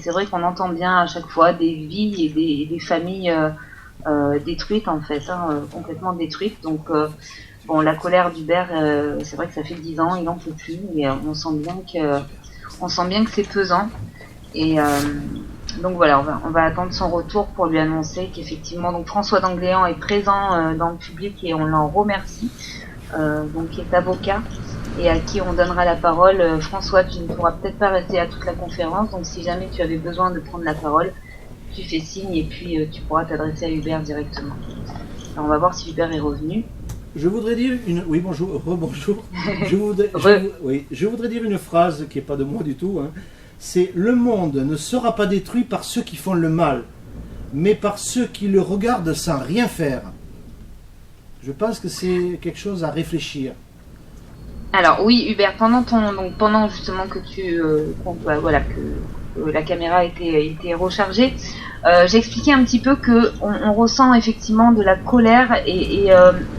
Speaker 1: c'est vrai qu'on entend bien à chaque fois des vies et des familles détruites en fait, complètement détruites. Donc bon, la colère d'Hubert, c'est vrai que ça fait 10 ans, il n'en peut plus, et on sent bien que c'est pesant. Et donc voilà, on va attendre son retour pour lui annoncer qu'effectivement, donc François d'Angléan est présent dans le public et on l'en remercie. Donc qui est avocat et à qui on donnera la parole. François, tu ne pourras peut-être pas rester à toute la conférence, donc si jamais tu avais besoin de prendre la parole, tu fais signe et puis tu pourras t'adresser à Hubert directement. Alors, on va voir si Hubert est revenu.
Speaker 2: Je voudrais dire oui, bonjour, rebonjour. Je voudrais dire une phrase qui n'est pas de moi du tout. Hein. C'est: le monde ne sera pas détruit par ceux qui font le mal, mais par ceux qui le regardent sans rien faire. Je pense que c'est quelque chose à réfléchir.
Speaker 1: Alors oui, Hubert, pendant justement que que la caméra était rechargée, j'expliquais un petit peu que on ressent effectivement de la colère et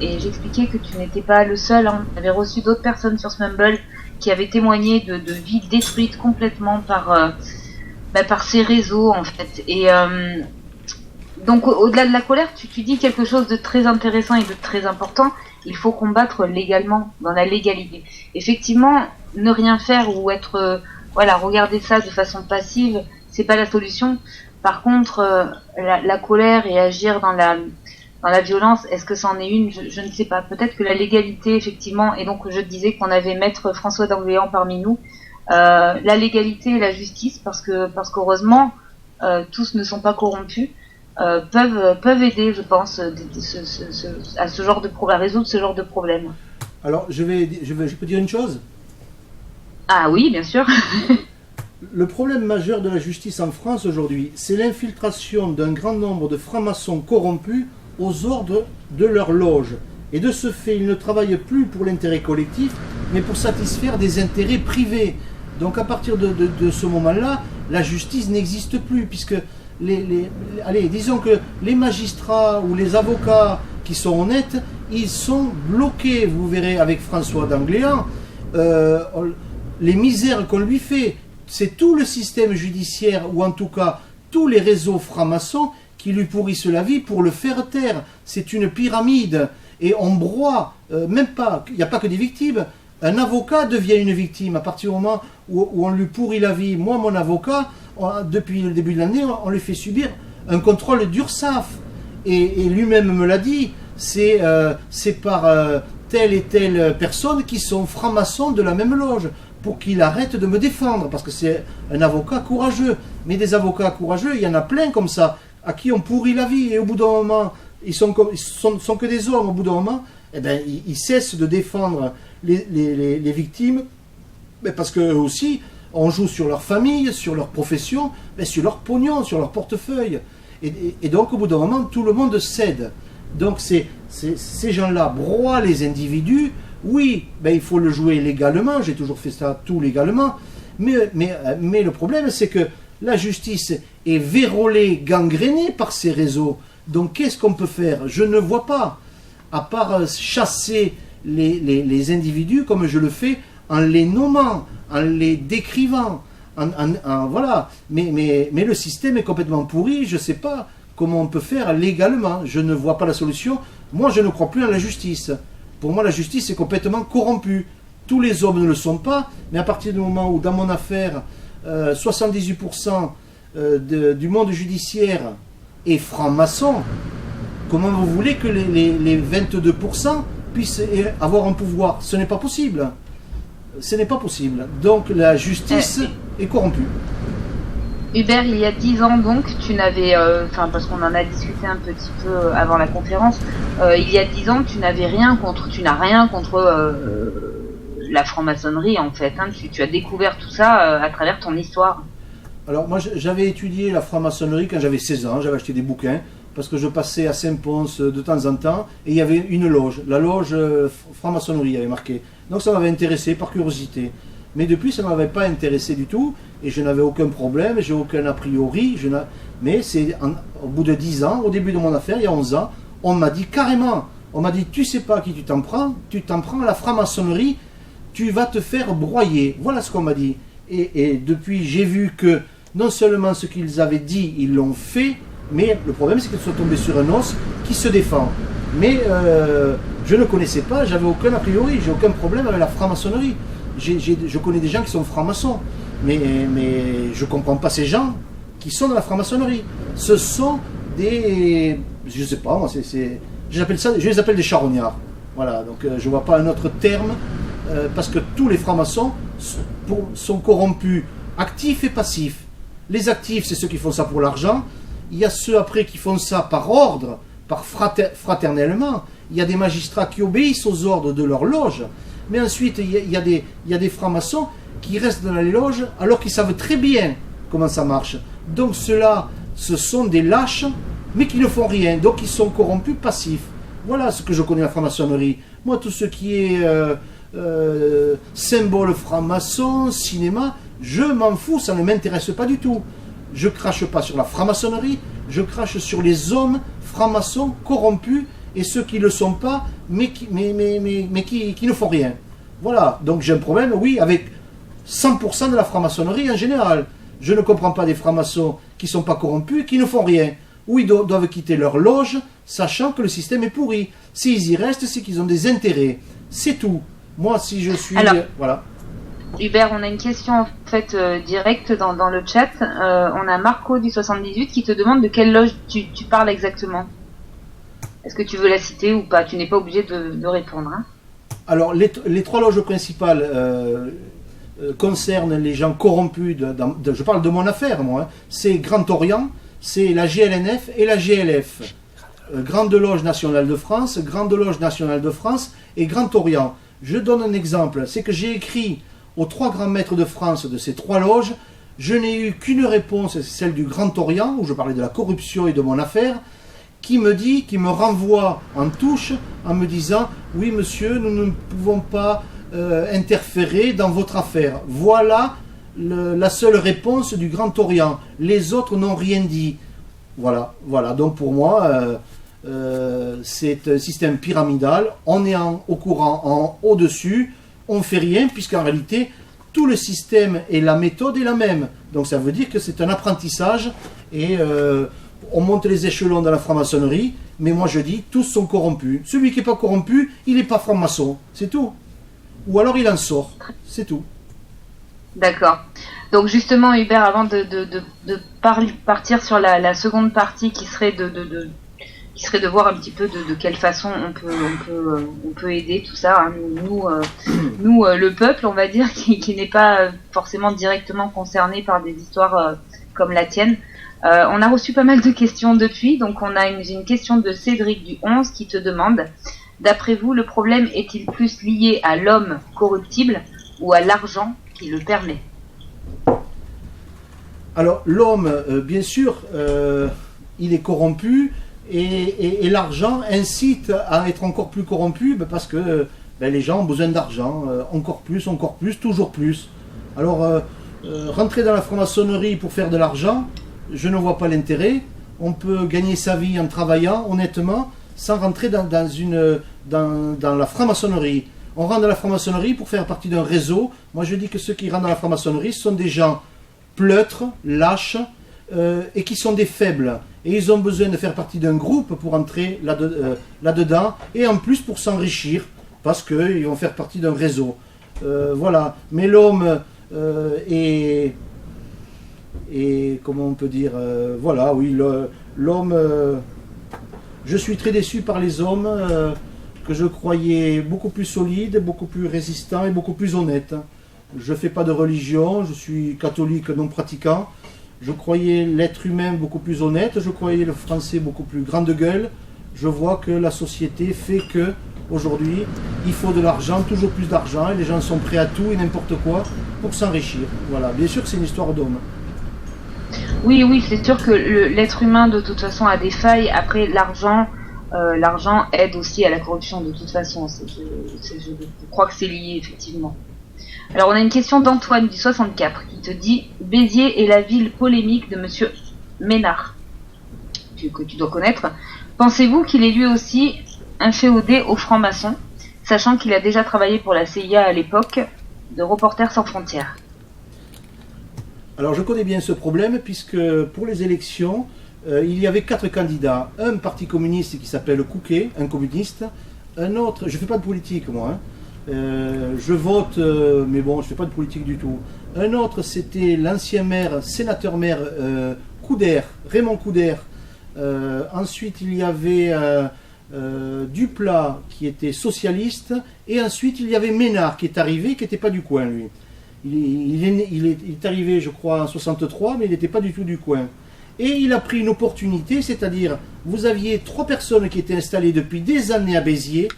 Speaker 1: j'expliquais que tu n'étais pas le seul. Hein. On avait reçu d'autres personnes sur ce Mumble qui avaient témoigné de vies détruites complètement par ces réseaux en fait. Et donc au-delà de la colère, tu dis quelque chose de très intéressant et de très important. Il faut combattre légalement, dans la légalité. Effectivement, ne rien faire ou être, regarder ça de façon passive, c'est pas la solution. Par contre, la colère et agir dans la violence, est-ce que c'en est une? Je ne sais pas. Peut-être que la légalité, effectivement, et donc je disais qu'on avait maître François d'Angléan parmi nous, la légalité et la justice, parce qu'heureusement, tous ne sont pas corrompus. Peuvent aider, je pense, à résoudre ce genre de problème.
Speaker 2: Alors, je peux dire une chose?
Speaker 1: Ah oui, bien sûr.
Speaker 2: Le problème majeur de la justice en France aujourd'hui, c'est l'infiltration d'un grand nombre de francs-maçons corrompus aux ordres de leur loge. Et de ce fait, ils ne travaillent plus pour l'intérêt collectif, mais pour satisfaire des intérêts privés. Donc à partir de ce moment-là, la justice n'existe plus, puisque disons que les magistrats ou les avocats qui sont honnêtes, ils sont bloqués. Vous verrez avec François d'Angléan, les misères qu'on lui fait, c'est tout le système judiciaire, ou en tout cas tous les réseaux francs-maçons qui lui pourrissent la vie pour le faire taire. C'est une pyramide, et on broie, même pas, il n'y a pas que des victimes. Un avocat devient une victime à partir du moment où on lui pourrit la vie. Moi, mon avocat, depuis le début de l'année, on lui fait subir un contrôle d'URSSAF. Et lui-même me l'a dit, c'est par telle et telle personne qui sont francs-maçons de la même loge, pour qu'il arrête de me défendre, parce que c'est un avocat courageux. Mais des avocats courageux, il y en a plein comme ça, à qui on pourrit la vie, et au bout d'un moment, ils sont que des hommes, au bout d'un moment, eh ben, ils cessent de défendre les victimes, mais parce que aussi, on joue sur leur famille, sur leur profession, mais sur leur pognon, sur leur portefeuille. Et donc, au bout d'un moment, tout le monde cède. Donc, ces gens-là broient les individus. Oui, ben, il faut le jouer légalement, j'ai toujours fait ça tout légalement, mais le problème, c'est que la justice est vérolée, gangrénée par ces réseaux. Donc, qu'est-ce qu'on peut faire? Je ne vois pas, à part chasser les individus comme je le fais en les nommant, en les décrivant, voilà. Mais le système est complètement pourri, je ne sais pas comment on peut faire légalement, je ne vois pas la solution. Moi, je ne crois plus en la justice. Pour moi, la justice est complètement corrompue. Tous les hommes ne le sont pas, mais à partir du moment où, dans mon affaire, 78% du monde judiciaire est franc-maçon, comment vous voulez que les 22% puissent avoir un pouvoir? Ce n'est pas possible. Ce n'est pas possible. Donc la justice est corrompue.
Speaker 1: Hubert, il y a 10 ans donc, tu n'avais, parce qu'on en a discuté un petit peu avant la conférence, il y a 10 ans, tu n'as rien contre la franc-maçonnerie en fait. Hein. Tu as découvert tout ça à travers ton histoire.
Speaker 2: Alors moi j'avais étudié la franc-maçonnerie quand j'avais 16 ans, j'avais acheté des bouquins parce que je passais à Saint-Pons de temps en temps et il y avait une loge, la loge franc-maçonnerie il y avait marqué. Donc ça m'avait intéressé par curiosité. Mais depuis ça ne m'avait pas intéressé du tout et je n'avais aucun problème, j'ai aucun a priori. Mais c'est au bout de 10 ans, au début de mon affaire, il y a 11 ans, on m'a dit carrément, on m'a dit tu sais pas à qui tu t'en prends à la franc-maçonnerie, tu vas te faire broyer. Voilà ce qu'on m'a dit. Et depuis j'ai vu que non seulement ce qu'ils avaient dit, ils l'ont fait, mais le problème c'est qu'ils sont tombés sur un os qui se défend. Mais je ne connaissais pas, j'avais aucun a priori, j'ai aucun problème avec la franc-maçonnerie. Je connais des gens qui sont francs-maçons, mais je ne comprends pas ces gens qui sont dans la franc-maçonnerie. Ce sont des... je ne sais pas, moi, je les appelle des charognards. Voilà, donc je ne vois pas un autre terme, parce que tous les francs-maçons sont corrompus, actifs et passifs. Les actifs, c'est ceux qui font ça pour l'argent. Il y a ceux après qui font ça par ordre, fraternellement. Il y a des magistrats qui obéissent aux ordres de leur loge. Mais ensuite, il y a des francs-maçons qui restent dans les loges alors qu'ils savent très bien comment ça marche. Donc ceux-là, ce sont des lâches, mais qui ne font rien. Donc ils sont corrompus, passifs. Voilà ce que je connais de la franc-maçonnerie. Moi, tout ce qui est symbole franc-maçon, cinéma, je m'en fous, ça ne m'intéresse pas du tout. Je crache pas sur la franc-maçonnerie, je crache sur les hommes francs-maçons corrompus et ceux qui ne le sont pas, mais qui ne font rien. Voilà, donc j'ai un problème, oui, avec 100% de la franc-maçonnerie en général. Je ne comprends pas des francs-maçons qui ne sont pas corrompus et qui ne font rien. Ou ils doivent quitter leur loge, sachant que le système est pourri. S'ils y restent, c'est qu'ils ont des intérêts. C'est tout. Moi, si je suis...
Speaker 1: Alors,
Speaker 2: voilà.
Speaker 1: Hubert, on a une question en fait directe dans le chat. On a Marco du 78 qui te demande de quelle loge tu parles exactement. Est-ce que tu veux la citer ou pas? Tu n'es pas obligé de répondre. Hein.
Speaker 2: Alors, les trois loges principales concernent les gens corrompus. Je parle de mon affaire, moi. Hein. C'est Grand Orient, c'est la GLNF et la GLF. Grande Loge Nationale de France, Grande Loge Nationale de France et Grand Orient. Je donne un exemple. C'est que j'ai écrit aux trois grands maîtres de France de ces trois loges. Je n'ai eu qu'une réponse, c'est celle du Grand Orient, où je parlais de la corruption et de mon affaire, qui me renvoie en touche en me disant « Oui, monsieur, nous ne pouvons pas interférer dans votre affaire. » Voilà la seule réponse du Grand Orient. Les autres n'ont rien dit. Voilà. Donc pour moi, c'est un système pyramidal. On est au courant au-dessus. On ne fait rien, puisqu'en réalité, tout le système et la méthode est la même. Donc ça veut dire que c'est un apprentissage et on monte les échelons dans la franc-maçonnerie, mais moi je dis, tous sont corrompus. Celui qui n'est pas corrompu, il n'est pas franc-maçon, c'est tout. Ou alors il en sort, c'est tout.
Speaker 1: D'accord. Donc justement, Hubert, avant de partir sur la seconde partie qui serait de voir un petit peu de quelle façon on peut aider tout ça. Hein. Nous, le peuple, on va dire, qui n'est pas forcément directement concerné par des histoires comme la tienne. On a reçu pas mal de questions depuis, donc on a une question de Cédric du 11 qui te demande, d'après vous, le problème est-il plus lié à l'homme corruptible ou à l'argent qui le permet?
Speaker 2: Alors l'homme, bien sûr, il est corrompu et l'argent incite à être encore plus corrompu parce que les gens ont besoin d'argent, encore plus, toujours plus. Alors rentrer dans la franc-maçonnerie pour faire de l'argent, je ne vois pas l'intérêt. On peut gagner sa vie en travaillant honnêtement sans rentrer dans la franc-maçonnerie. On rentre dans la franc-maçonnerie pour faire partie d'un réseau. Moi je dis que ceux qui rentrent dans la franc-maçonnerie sont des gens pleutres, lâches et qui sont des faibles. Et ils ont besoin de faire partie d'un groupe pour entrer là-dedans et en plus pour s'enrichir parce qu'ils vont faire partie d'un réseau. Voilà. Mais l'homme et comment on peut dire, voilà, oui, l'homme, je suis très déçu par les hommes que je croyais beaucoup plus solides, beaucoup plus résistants et beaucoup plus honnêtes. Je ne fais pas de religion, je suis catholique non pratiquant, je croyais l'être humain beaucoup plus honnête, je croyais le français beaucoup plus grande gueule. Je vois que la société fait que aujourd'hui il faut de l'argent, toujours plus d'argent, et les gens sont prêts à tout et n'importe quoi pour s'enrichir. Voilà, bien sûr que c'est une histoire d'homme.
Speaker 1: Oui, oui, c'est sûr que l'être humain, de toute façon, a des failles. Après, l'argent aide aussi à la corruption, de toute façon. Je crois que c'est lié, effectivement. Alors, on a une question d'Antoine du 64 qui te dit « Béziers est la ville polémique de Monsieur Ménard, que tu dois connaître. Pensez-vous qu'il est lui aussi inféodé aux francs-maçons, sachant qu'il a déjà travaillé pour la CIA à l'époque de Reporters sans frontières ?»
Speaker 2: Alors je connais bien ce problème puisque pour les élections, il y avait 4 candidats. Un parti communiste qui s'appelle Couquet, un communiste. Un autre, je ne fais pas de politique moi, hein. Je vote, mais bon, je ne fais pas de politique du tout. Un autre, c'était l'ancien maire, sénateur-maire Couder, Raymond Couder. Ensuite, il y avait Duplat qui était socialiste. Et ensuite, il y avait Ménard qui est arrivé, qui n'était pas du coin, lui. Il est arrivé, je crois, en 63, mais il n'était pas du tout du coin. Et il a pris une opportunité, c'est-à-dire, vous aviez 3 personnes qui étaient installées depuis des années à Béziers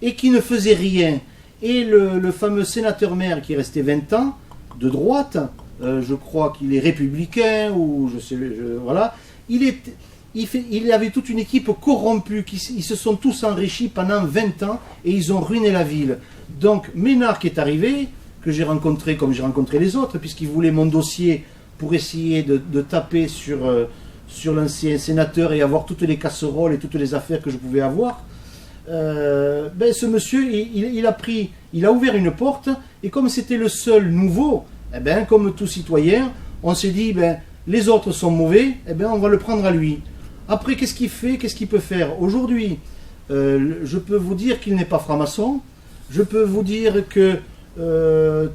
Speaker 2: et qui ne faisaient rien. Et le fameux sénateur-maire qui est resté 20 ans, de droite, je crois qu'il est républicain, ou je sais, voilà, il avait toute une équipe corrompue, ils se sont tous enrichis pendant 20 ans et ils ont ruiné la ville. Donc Ménard qui est arrivé, que j'ai rencontré comme j'ai rencontré les autres, puisqu'il voulait mon dossier pour essayer de taper sur l'ancien sénateur et avoir toutes les casseroles et toutes les affaires que je pouvais avoir. Ce monsieur, il a ouvert une porte, et comme c'était le seul nouveau, comme tout citoyen, on s'est dit, les autres sont mauvais, on va le prendre à lui. Après, qu'est-ce qu'il fait, qu'est-ce qu'il peut faire? Aujourd'hui, je peux vous dire qu'il n'est pas franc-maçon, je peux vous dire que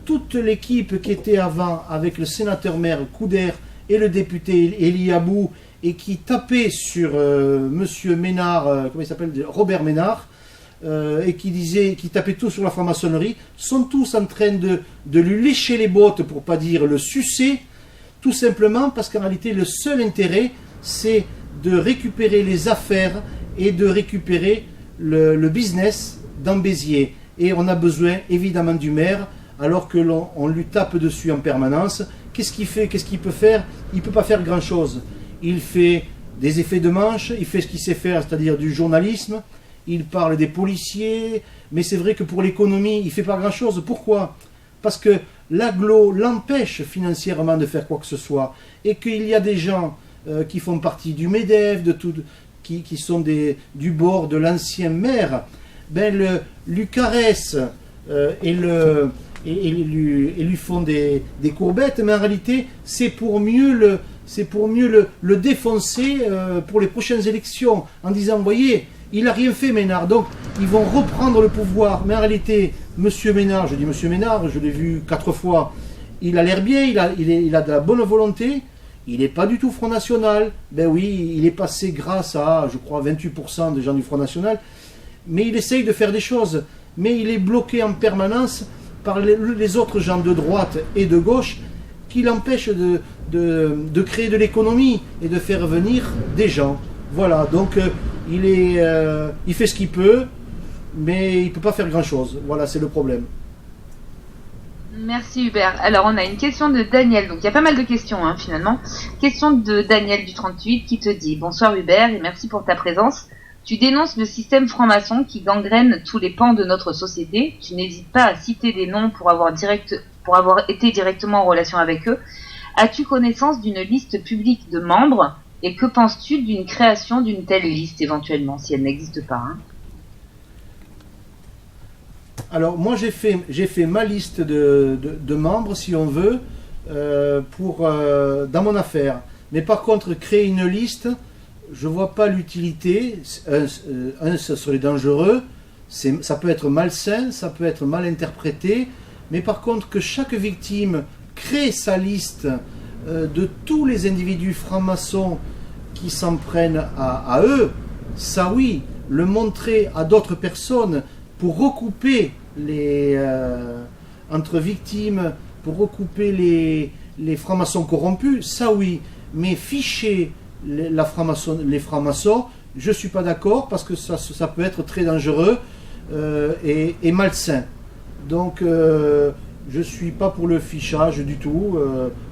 Speaker 2: toute l'équipe qui était avant avec le sénateur-maire Couder et le député Eliabou et qui tapait sur monsieur Ménard, comment il s'appelle, Robert Ménard, et qui tapait tout sur la franc-maçonnerie, sont tous en train de lui lécher les bottes, pour pas dire le sucer, tout simplement parce qu'en réalité le seul intérêt c'est de récupérer les affaires et de récupérer le business dans Béziers. Et on a besoin évidemment du maire, alors que on lui tape dessus en permanence. Qu'est-ce qu'il fait? Qu'est-ce qu'il peut faire? Il ne peut pas faire grand-chose. Il fait des effets de manche, il fait ce qu'il sait faire, c'est-à-dire du journalisme, il parle des policiers, mais c'est vrai que pour l'économie, il ne fait pas grand-chose. Pourquoi? Parce que l'agglo l'empêche financièrement de faire quoi que ce soit, et qu'il y a des gens qui font partie du MEDEF, qui sont du bord de l'ancien maire, lui caressent et lui font des courbettes, mais en réalité c'est pour mieux le défoncer pour les prochaines élections, en disant, vous voyez, il n'a rien fait Ménard, donc ils vont reprendre le pouvoir. Mais en réalité, monsieur Ménard, je dis monsieur Ménard, je l'ai vu 4 fois, il a l'air bien, il a de la bonne volonté, il n'est pas du tout Front National. Oui, il est passé grâce à, je crois, 28% des gens du Front National, mais il essaye de faire des choses, mais il est bloqué en permanence par les autres gens de droite et de gauche qui l'empêchent de créer de l'économie et de faire venir des gens. Voilà, donc il fait ce qu'il peut, mais il ne peut pas faire grand-chose. Voilà, c'est le problème.
Speaker 1: Merci Hubert. Alors on a une question de Daniel, donc il y a pas mal de questions finalement. Question de Daniel du 38 qui te dit « Bonsoir Hubert et merci pour ta présence. Tu dénonces le système franc-maçon qui gangrène tous les pans de notre société. Tu n'hésites pas à citer des noms pour avoir été directement en relation avec eux. As-tu connaissance d'une liste publique de membres et que penses-tu d'une création d'une telle liste éventuellement, si elle n'existe pas
Speaker 2: Alors moi j'ai fait ma liste de membres, si on veut, dans mon affaire. Mais par contre, créer une liste, je ne vois pas l'utilité. Ça serait dangereux, ça peut être malsain, ça peut être mal interprété. Mais par contre, que chaque victime crée sa liste de tous les individus francs-maçons qui s'en prennent à eux, ça oui, le montrer à d'autres personnes pour recouper entre victimes, pour recouper les francs-maçons corrompus, ça oui, mais ficher les francs-maçons, je ne suis pas d'accord parce que ça peut être très dangereux et malsain. Donc je ne suis pas pour le fichage du tout.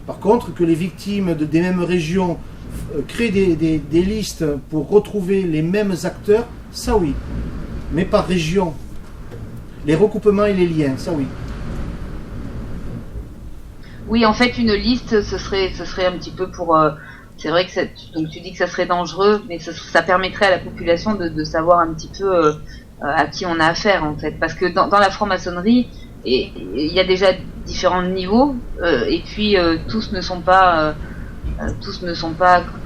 Speaker 2: Par contre, que les victimes des mêmes régions créent des listes pour retrouver les mêmes acteurs, ça oui. Mais par région. Les recoupements et les liens, ça oui.
Speaker 1: Oui, en fait, une liste, ce serait un petit peu pour... c'est vrai que donc tu dis que ça serait dangereux, mais ça permettrait à la population de savoir un petit peu à qui on a affaire, en fait. Parce que dans la franc-maçonnerie, il y a déjà différents niveaux, et puis tous ne sont pas,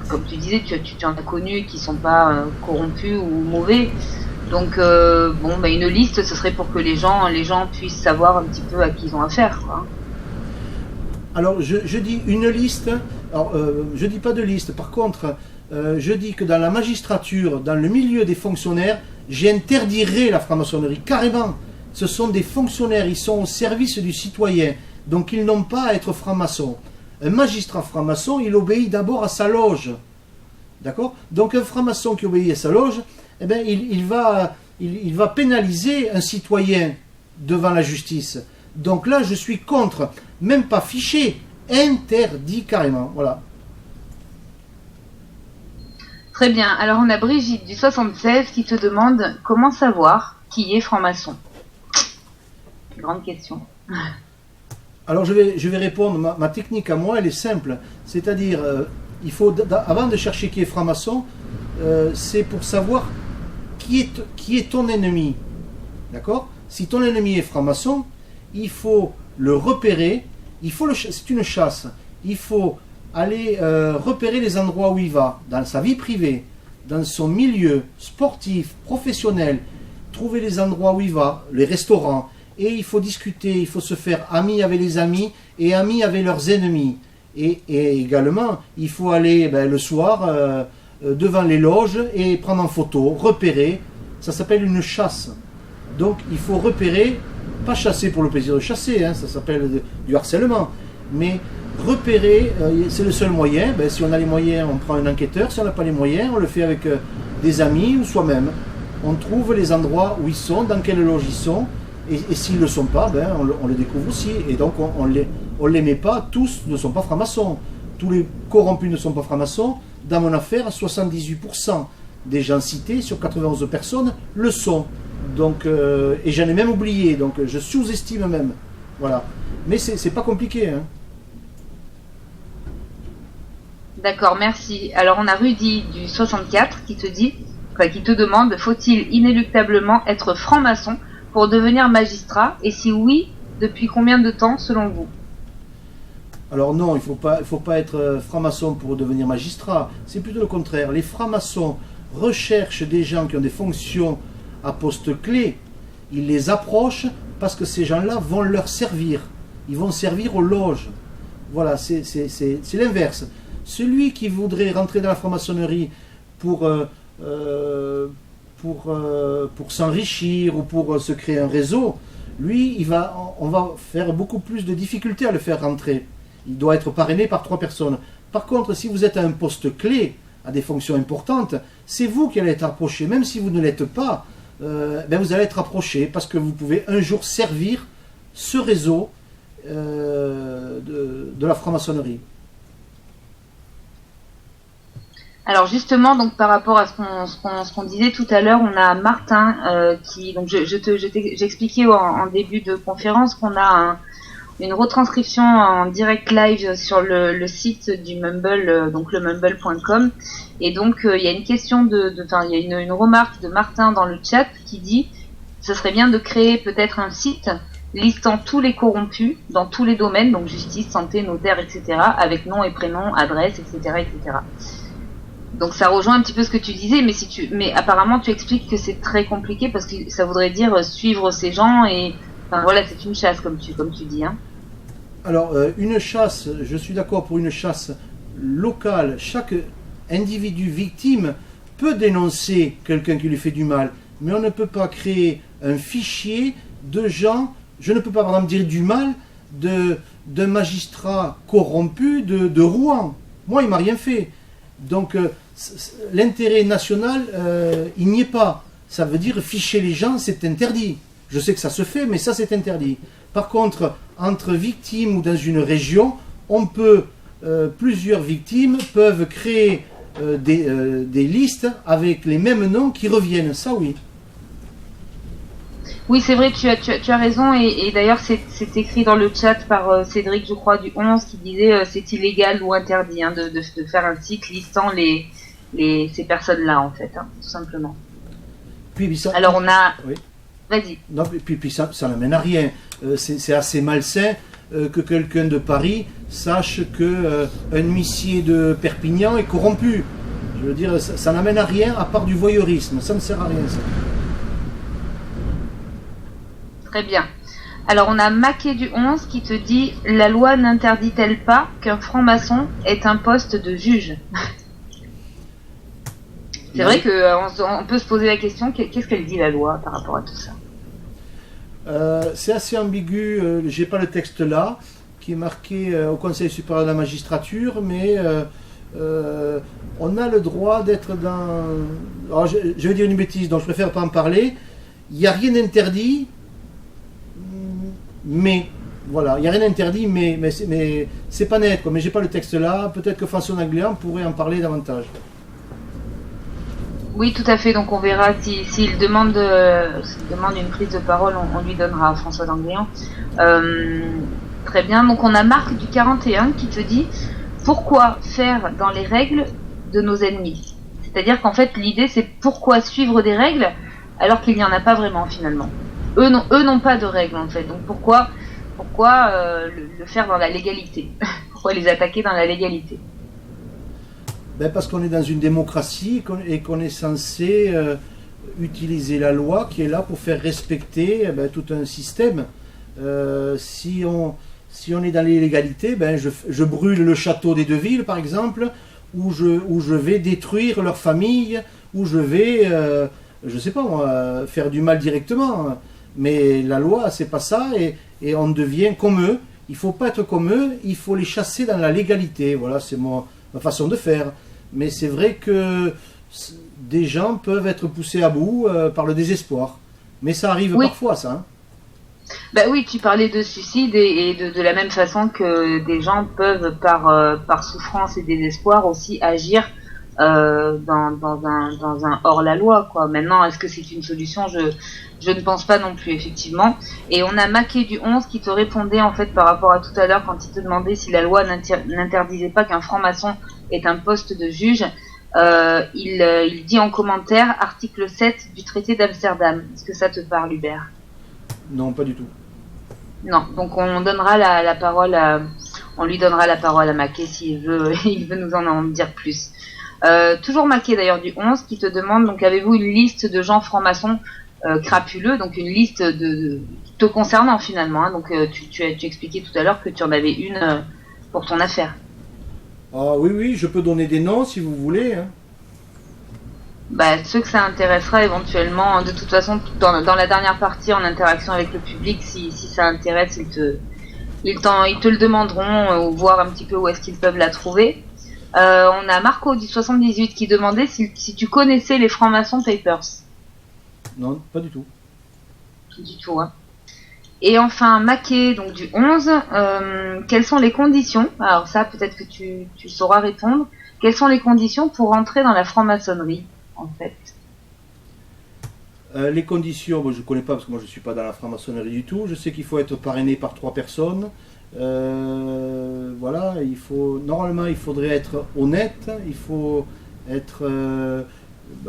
Speaker 1: comme tu disais, tu en as connu qui sont pas corrompus ou mauvais. Donc, une liste, ce serait pour que les gens puissent savoir un petit peu à qui ils ont affaire, quoi.
Speaker 2: Alors, je dis une liste, alors, je dis pas de liste, par contre, je dis que dans la magistrature, dans le milieu des fonctionnaires, j'interdirais la franc-maçonnerie, carrément. Ce sont des fonctionnaires, ils sont au service du citoyen, donc ils n'ont pas à être franc-maçon. Un magistrat franc-maçon, il obéit d'abord à sa loge. D'accord? Donc un franc-maçon qui obéit à sa loge, eh bien, il va pénaliser un citoyen devant la justice. Donc là, je suis contre, même pas fiché, interdit carrément. Voilà.
Speaker 1: Très bien. Alors on a Brigitte du 76 qui te demande comment savoir qui est franc-maçon. Grande question.
Speaker 2: Alors je vais répondre, ma technique à moi, elle est simple. C'est-à-dire, il faut, avant de chercher qui est franc-maçon, c'est pour savoir qui est ton ennemi. D'accord? Si ton ennemi est franc-maçon, il faut le repérer, c'est une chasse, il faut aller repérer les endroits où il va, dans sa vie privée, dans son milieu sportif, professionnel, trouver les endroits où il va, les restaurants, et il faut discuter, il faut se faire ami avec les amis et amis avec leurs ennemis. Et également, il faut aller le soir devant les loges et prendre en photo, repérer, ça s'appelle une chasse. Donc il faut repérer, pas chasser pour le plaisir de chasser, hein, ça s'appelle du harcèlement, mais repérer, c'est le seul moyen. Si on a les moyens, on prend un enquêteur, si on n'a pas les moyens, on le fait avec des amis ou soi-même. On trouve les endroits où ils sont, dans quelle loge ils sont, et s'ils ne le sont pas, on le découvre aussi, et donc on les met pas, tous ne sont pas francs-maçons, tous les corrompus ne sont pas francs-maçons. Dans mon affaire, 78% des gens cités sur 91 personnes le sont. Donc, et j'en ai même oublié, donc je sous-estime même. Voilà. Mais c'est pas compliqué. Hein.
Speaker 1: D'accord, merci. Alors on a Rudy du 64 qui te demande, faut-il inéluctablement être franc-maçon pour devenir magistrat? Et si oui, depuis combien de temps selon vous?
Speaker 2: Alors non, il faut pas être franc-maçon pour devenir magistrat. C'est plutôt le contraire. Les francs-maçons recherchent des gens qui ont des fonctions à poste clé. Ils les approchent parce que ces gens-là vont leur servir. Ils vont servir aux loges. Voilà, c'est l'inverse. Celui qui voudrait rentrer dans la franc-maçonnerie pour s'enrichir ou pour se créer un réseau, lui, on va faire beaucoup plus de difficultés à le faire rentrer. Il doit être parrainé par 3 personnes. Par contre, si vous êtes à un poste clé, à des fonctions importantes, c'est vous qui allez être approché. Même si vous ne l'êtes pas, vous allez être approché parce que vous pouvez un jour servir ce réseau de la franc-maçonnerie.
Speaker 1: Alors justement, donc par rapport à ce qu'on disait tout à l'heure, on a Martin qui, donc j'expliquais en début de conférence qu'on a une retranscription en direct live sur le site du Mumble, donc le mumble.com, et donc il y a une question il y a une remarque de Martin dans le chat qui dit ce serait bien de créer peut-être un site listant tous les corrompus dans tous les domaines, donc justice, santé, notaire, etc., avec nom et prénom, adresse, etc., etc. Donc ça rejoint un petit peu ce que tu disais, mais apparemment tu expliques que c'est très compliqué parce que ça voudrait dire suivre ces gens et enfin voilà, c'est une chasse comme tu dis. Hein.
Speaker 2: Alors une chasse, je suis d'accord pour une chasse locale. Chaque individu victime peut dénoncer quelqu'un qui lui fait du mal, mais on ne peut pas créer un fichier de gens. Je ne peux pas par exemple dire du mal d'un magistrat corrompu de Rouen. Moi, il m'a rien fait. Donc l'intérêt national, il n'y est pas. Ça veut dire ficher les gens, c'est interdit. Je sais que ça se fait, mais ça c'est interdit. Par contre, entre victimes ou dans une région, plusieurs victimes peuvent créer des listes avec les mêmes noms qui reviennent. Ça oui.
Speaker 1: Oui, c'est vrai, tu as raison, et d'ailleurs c'est écrit dans le chat par Cédric, je crois, du 11, qui disait c'est illégal ou interdit de faire un site listant ces personnes-là, en fait, tout simplement.
Speaker 2: Puis, ça,
Speaker 1: alors on a...
Speaker 2: Oui.
Speaker 1: Vas-y.
Speaker 2: Non, puis ça n'amène à rien. C'est assez malsain que quelqu'un de Paris sache qu'un huissier de Perpignan est corrompu. Je veux dire, ça n'amène à rien à part du voyeurisme. Ça ne sert à rien, ça.
Speaker 1: Très bien. Alors on a Maquet du 11 qui te dit « La loi n'interdit-elle pas qu'un franc-maçon ait un poste de juge ?» C'est vrai qu'on peut se poser la question, qu'est-ce qu'elle dit la loi par rapport à tout ça?
Speaker 2: C'est assez ambigu, j'ai pas le texte là, qui est marqué au Conseil supérieur de la magistrature, mais on a le droit d'être dans... Alors je vais dire une bêtise, donc je préfère pas en parler. Il n'y a rien d'interdit, mais... Voilà, il n'y a rien d'interdit, mais c'est pas net, quoi. Mais j'ai pas le texte là, peut-être que François Nagléan pourrait en parler davantage.
Speaker 1: Oui, tout à fait. Donc on verra s'il demande une prise de parole, on lui donnera à François Nagléan. Très bien. Donc on a Marc du 41 qui te dit « Pourquoi faire dans les règles de nos ennemis ?» C'est-à-dire qu'en fait l'idée c'est pourquoi suivre des règles alors qu'il n'y en a pas vraiment finalement. Eux n'ont pas de règles en fait. Donc pourquoi le faire dans la légalité? Pourquoi les attaquer dans la légalité?
Speaker 2: Parce qu'on est dans une démocratie et qu'on est censé utiliser la loi qui est là pour faire respecter tout un système. Si on est dans l'illégalité, je brûle le château des Deville par exemple, où je vais détruire leur famille, où je vais, je sais pas moi, faire du mal directement. Mais la loi, c'est pas ça, et on devient comme eux. Il faut pas être comme eux, il faut les chasser dans la légalité. Voilà, c'est ma façon de faire. Mais c'est vrai que des gens peuvent être poussés à bout par le désespoir. Mais ça arrive parfois, ça. Hein.
Speaker 1: Oui, tu parlais de suicide et de la même façon que des gens peuvent, par souffrance et désespoir, aussi agir dans un hors-la-loi, quoi. Maintenant, est-ce que c'est une solution? Je ne pense pas non plus, effectivement. Et on a Maquet du 11 qui te répondait, en fait, par rapport à tout à l'heure, quand il te demandait si la loi n'interdisait pas qu'un franc-maçon est un poste de juge. Il dit en commentaire article 7 du traité d'Amsterdam. Est-ce que ça te parle, Hubert?
Speaker 2: Non, pas du tout.
Speaker 1: Non, donc on donnera la parole on lui donnera la parole à Maquet s'il veut, il veut nous en dire plus. Toujours Maquet d'ailleurs du 11 qui te demande, donc avez-vous une liste de gens francs-maçons crapuleux, donc une liste te concernant finalement, hein, donc tu expliquais tout à l'heure que tu en avais une pour ton affaire.
Speaker 2: Ah oui, je peux donner des noms si vous voulez. Hein.
Speaker 1: Ceux que ça intéressera éventuellement, de toute façon, dans la dernière partie en interaction avec le public, si ça intéresse, ils te le demanderont, ou voir un petit peu où est-ce qu'ils peuvent la trouver. On a Marco du 78 qui demandait si tu connaissais les francs-maçons Papers. Non,
Speaker 2: pas du tout.
Speaker 1: Pas du tout, hein. Et enfin, Maquet, donc du 11, quelles sont les conditions? Alors ça, peut-être que tu sauras répondre. Quelles sont les conditions pour entrer dans la franc-maçonnerie, en fait?
Speaker 2: Les conditions, je ne connais pas parce que moi je ne suis pas dans la franc-maçonnerie du tout. Je sais qu'il faut être parrainé par 3 personnes. Voilà, normalement il faudrait être honnête, il faut être...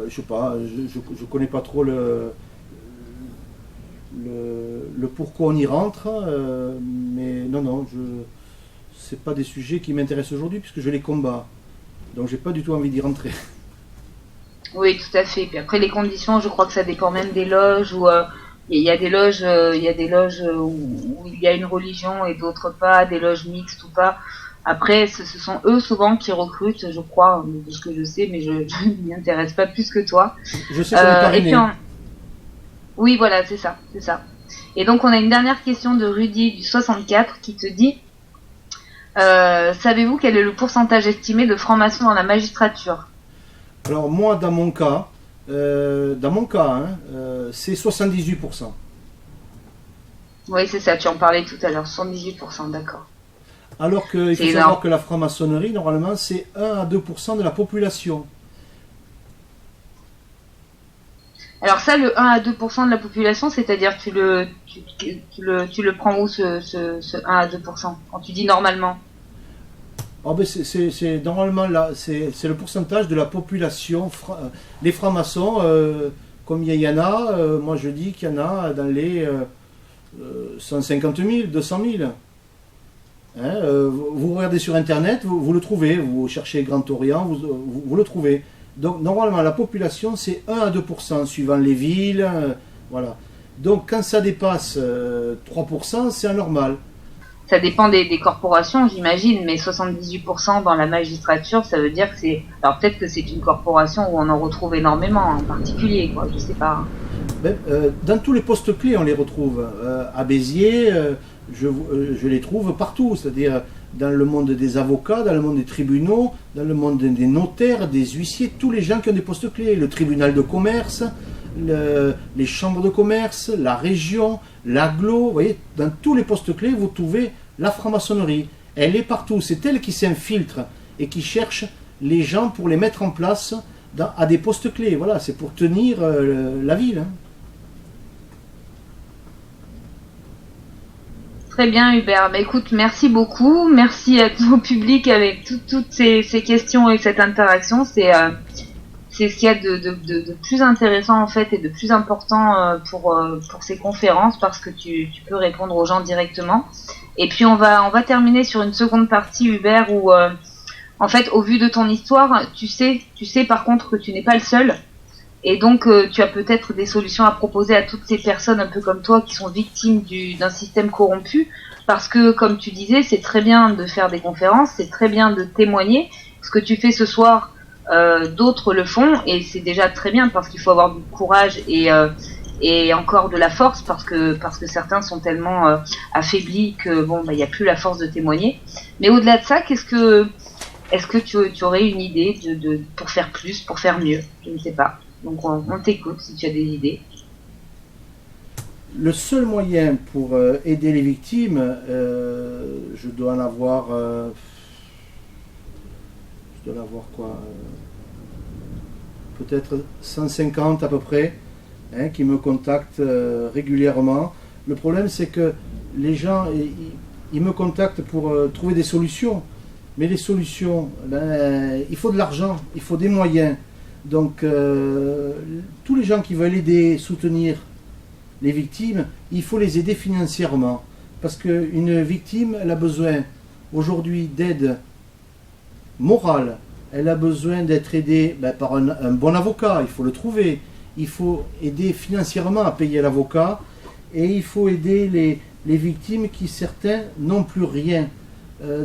Speaker 2: je sais pas, je connais pas trop le pourquoi on y rentre, mais non, c'est pas des sujets qui m'intéressent aujourd'hui puisque je les combats, donc j'ai pas du tout envie d'y rentrer.
Speaker 1: Oui, tout à fait. Puis après les conditions, je crois que ça dépend même des loges où il y a des loges, où il y a une religion et d'autres pas, des loges mixtes ou pas. Après, ce sont eux souvent qui recrutent, je crois, de ce que je sais, mais je ne m'y intéresse pas plus que toi.
Speaker 2: Je sais qu'on est parrainé.
Speaker 1: Oui, voilà, c'est ça. Et donc, on a une dernière question de Rudy du 64 qui te dit savez-vous quel est le pourcentage estimé de francs-maçons dans la magistrature?
Speaker 2: Alors, moi, dans mon cas, c'est 78%.
Speaker 1: Oui, c'est ça, tu en parlais tout à l'heure, 78%, d'accord.
Speaker 2: Alors qu'il faut savoir que la franc-maçonnerie, normalement, c'est 1 à 2% de la population.
Speaker 1: Alors ça, le 1 à 2% de la population, c'est-à-dire tu le prends où ce 1 à 2% quand tu dis normalement?
Speaker 2: Oh ben c'est normalement là, c'est le pourcentage de la population. Les francs-maçons, combien il y en a, moi je dis qu'il y en a dans les 150 000, 200 000. Hein, vous regardez sur internet, vous le trouvez, vous cherchez Grand Orient, vous le trouvez. Donc normalement la population c'est 1 à 2% suivant les villes, voilà. Donc quand ça dépasse 3%, c'est anormal.
Speaker 1: Ça dépend des corporations, j'imagine, mais 78% dans la magistrature, ça veut dire que c'est... Alors peut-être que c'est une corporation où on en retrouve énormément, en particulier, quoi, je sais pas.
Speaker 2: Ben, dans tous les postes clés, on les retrouve. À Béziers, je les trouve partout, c'est-à-dire dans le monde des avocats, dans le monde des tribunaux, dans le monde des notaires, des huissiers, tous les gens qui ont des postes clés, le tribunal de commerce, les chambres de commerce, la région, l'agglo, vous voyez, dans tous les postes clés, vous trouvez la franc-maçonnerie. Elle est partout, c'est elle qui s'infiltre et qui cherche les gens pour les mettre en place à des postes clés. Voilà, c'est pour tenir la ville. Hein.
Speaker 1: Très bien Hubert, bah, écoute, merci beaucoup, merci à tout le public avec toutes ces questions et cette interaction, c'est ce qu'il y a de plus intéressant en fait et de plus important pour ces conférences parce que tu peux répondre aux gens directement. Et puis on va terminer sur une seconde partie Hubert où en fait au vu de ton histoire, tu sais par contre que tu n'es pas le seul. Et donc, tu as peut-être des solutions à proposer à toutes ces personnes un peu comme toi qui sont victimes d'un système corrompu. Parce que, comme tu disais, c'est très bien de faire des conférences, c'est très bien de témoigner. Ce que tu fais ce soir, d'autres le font. Et c'est déjà très bien parce qu'il faut avoir du courage et encore de la force parce que certains sont tellement affaiblis que bon, bah, y a plus la force de témoigner. Mais au-delà de ça, est-ce que tu aurais une idée pour faire plus, pour faire mieux? Je ne sais pas. Donc on t'écoute si tu as des idées.
Speaker 2: Le seul moyen pour aider les victimes, je dois en avoir quoi, peut-être 150 à peu près, hein, qui me contactent régulièrement. Le problème c'est que les gens, ils me contactent pour trouver des solutions. Mais les solutions, il faut de l'argent, il faut des moyens. Donc, tous les gens qui veulent aider, soutenir les victimes, il faut les aider financièrement. Parce qu'une victime, elle a besoin aujourd'hui d'aide morale. Elle a besoin d'être aidée par un bon avocat, il faut le trouver. Il faut aider financièrement à payer l'avocat. Et il faut aider les victimes qui, certains, n'ont plus rien.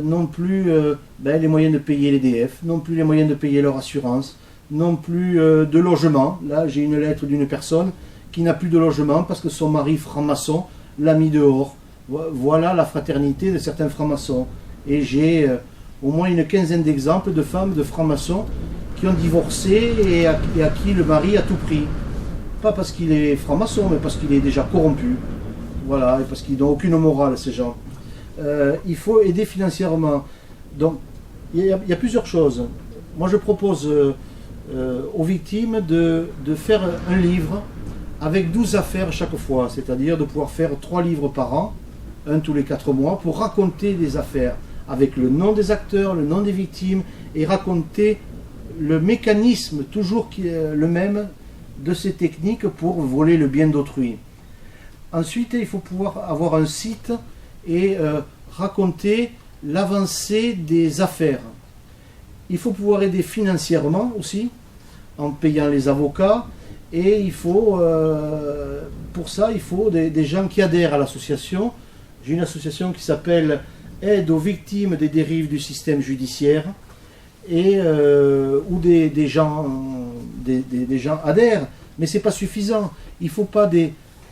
Speaker 2: Non plus les moyens de payer les DF, non plus les moyens de payer leur assurance, non plus de logement. Là, j'ai une lettre d'une personne qui n'a plus de logement parce que son mari franc-maçon l'a mis dehors. Voilà la fraternité de certains francs-maçons. Et j'ai au moins une quinzaine d'exemples de femmes de francs-maçons qui ont divorcé et à qui le mari a tout pris. Pas parce qu'il est franc-maçon, mais parce qu'il est déjà corrompu. Voilà, et parce qu'ils n'ont aucune morale, ces gens. Il faut aider financièrement. Donc, il y a plusieurs choses. Moi, je propose aux victimes de faire un livre avec 12 affaires chaque fois, c'est-à-dire de pouvoir faire 3 livres par an, un tous les 4 mois, pour raconter des affaires avec le nom des acteurs, le nom des victimes, et raconter le mécanisme toujours qui est le même de ces techniques pour voler le bien d'autrui. Ensuite, il faut pouvoir avoir un site et raconter l'avancée des affaires. Il faut pouvoir aider financièrement aussi, en payant les avocats, et il faut, pour ça, il faut des gens qui adhèrent à l'association. J'ai une association qui s'appelle Aide aux victimes des dérives du système judiciaire, et où des gens adhèrent, mais c'est pas suffisant. Il faut pas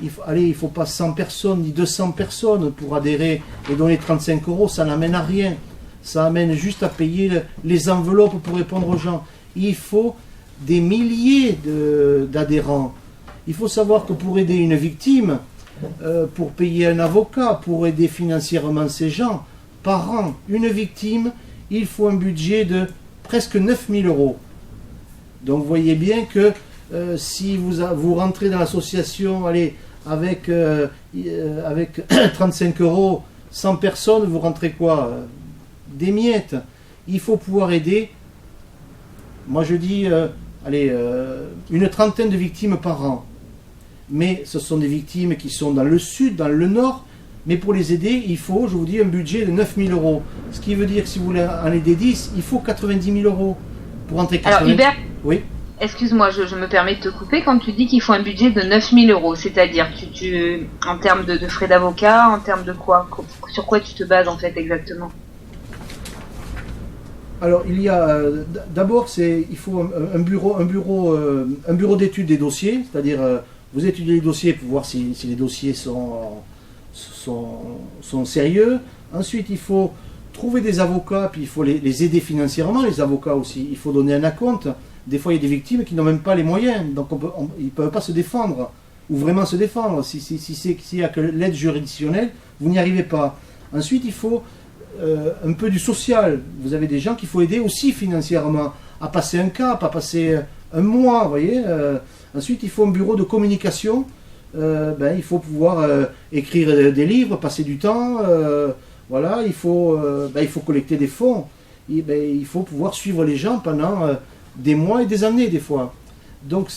Speaker 2: il faut pas 100 personnes ni 200 personnes pour adhérer et donner 35 €, ça n'amène à rien. Ça amène juste à payer les enveloppes pour répondre aux gens. Il faut des milliers d'adhérents. Il faut savoir que pour aider une victime, pour payer un avocat, pour aider financièrement ces gens. Par an, une victime, il faut un budget de presque 9 000 euros. Donc vous voyez bien que si vous rentrez dans l'association, allez, avec 35 euros, 100 personnes, vous rentrez quoi? Des miettes. Il faut pouvoir aider, moi je dis, une trentaine de victimes par an. Mais ce sont des victimes qui sont dans le sud, dans le nord, mais pour les aider, il faut, je vous dis, un budget de 9 000 euros. Ce qui veut dire que si vous voulez en aider 10, il faut 90 000 euros pour entrer 80 000.
Speaker 1: Alors Hubert,
Speaker 2: oui.
Speaker 1: Excuse-moi, je me permets de te couper. Quand tu dis qu'il faut un budget de 9 000 euros, c'est-à-dire en termes de frais d'avocat, en termes de quoi? Sur quoi tu te bases en fait exactement?
Speaker 2: Alors il y a d'abord il faut un bureau d'étude des dossiers, c'est-à-dire vous étudiez les dossiers pour voir si les dossiers sont sérieux. Ensuite il faut trouver des avocats, puis il faut les aider financièrement, les avocats aussi. Il faut donner un acompte. Des fois il y a des victimes qui n'ont même pas les moyens, donc ils ne peuvent pas se défendre, ou vraiment se défendre. S'il n'y a que l'aide juridictionnelle, vous n'y arrivez pas. Ensuite il faut un peu du social. Vous avez des gens qu'il faut aider aussi financièrement, à passer un cap, à passer un mois, vous voyez. Ensuite, il faut un bureau de communication. Il faut pouvoir écrire des livres, passer du temps. Voilà, il faut collecter des fonds. Il faut pouvoir suivre les gens pendant des mois et des années, des fois. Donc,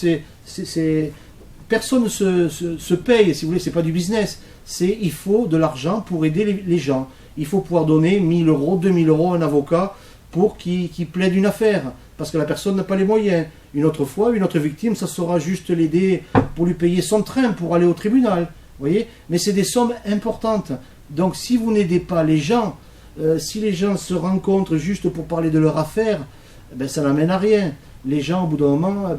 Speaker 2: personne ne se paye, si vous voulez, c'est pas du business. Il faut de l'argent pour aider les gens. Il faut pouvoir donner 1 000 euros, 2 000 euros à un avocat pour qu'il plaide une affaire, parce que la personne n'a pas les moyens. Une autre fois, une autre victime, ça sera juste l'aider pour lui payer son train pour aller au tribunal. Voyez, mais c'est des sommes importantes. Donc si vous n'aidez pas les gens, si les gens se rencontrent juste pour parler de leur affaire, ça n'amène à rien. Les gens, au bout d'un moment,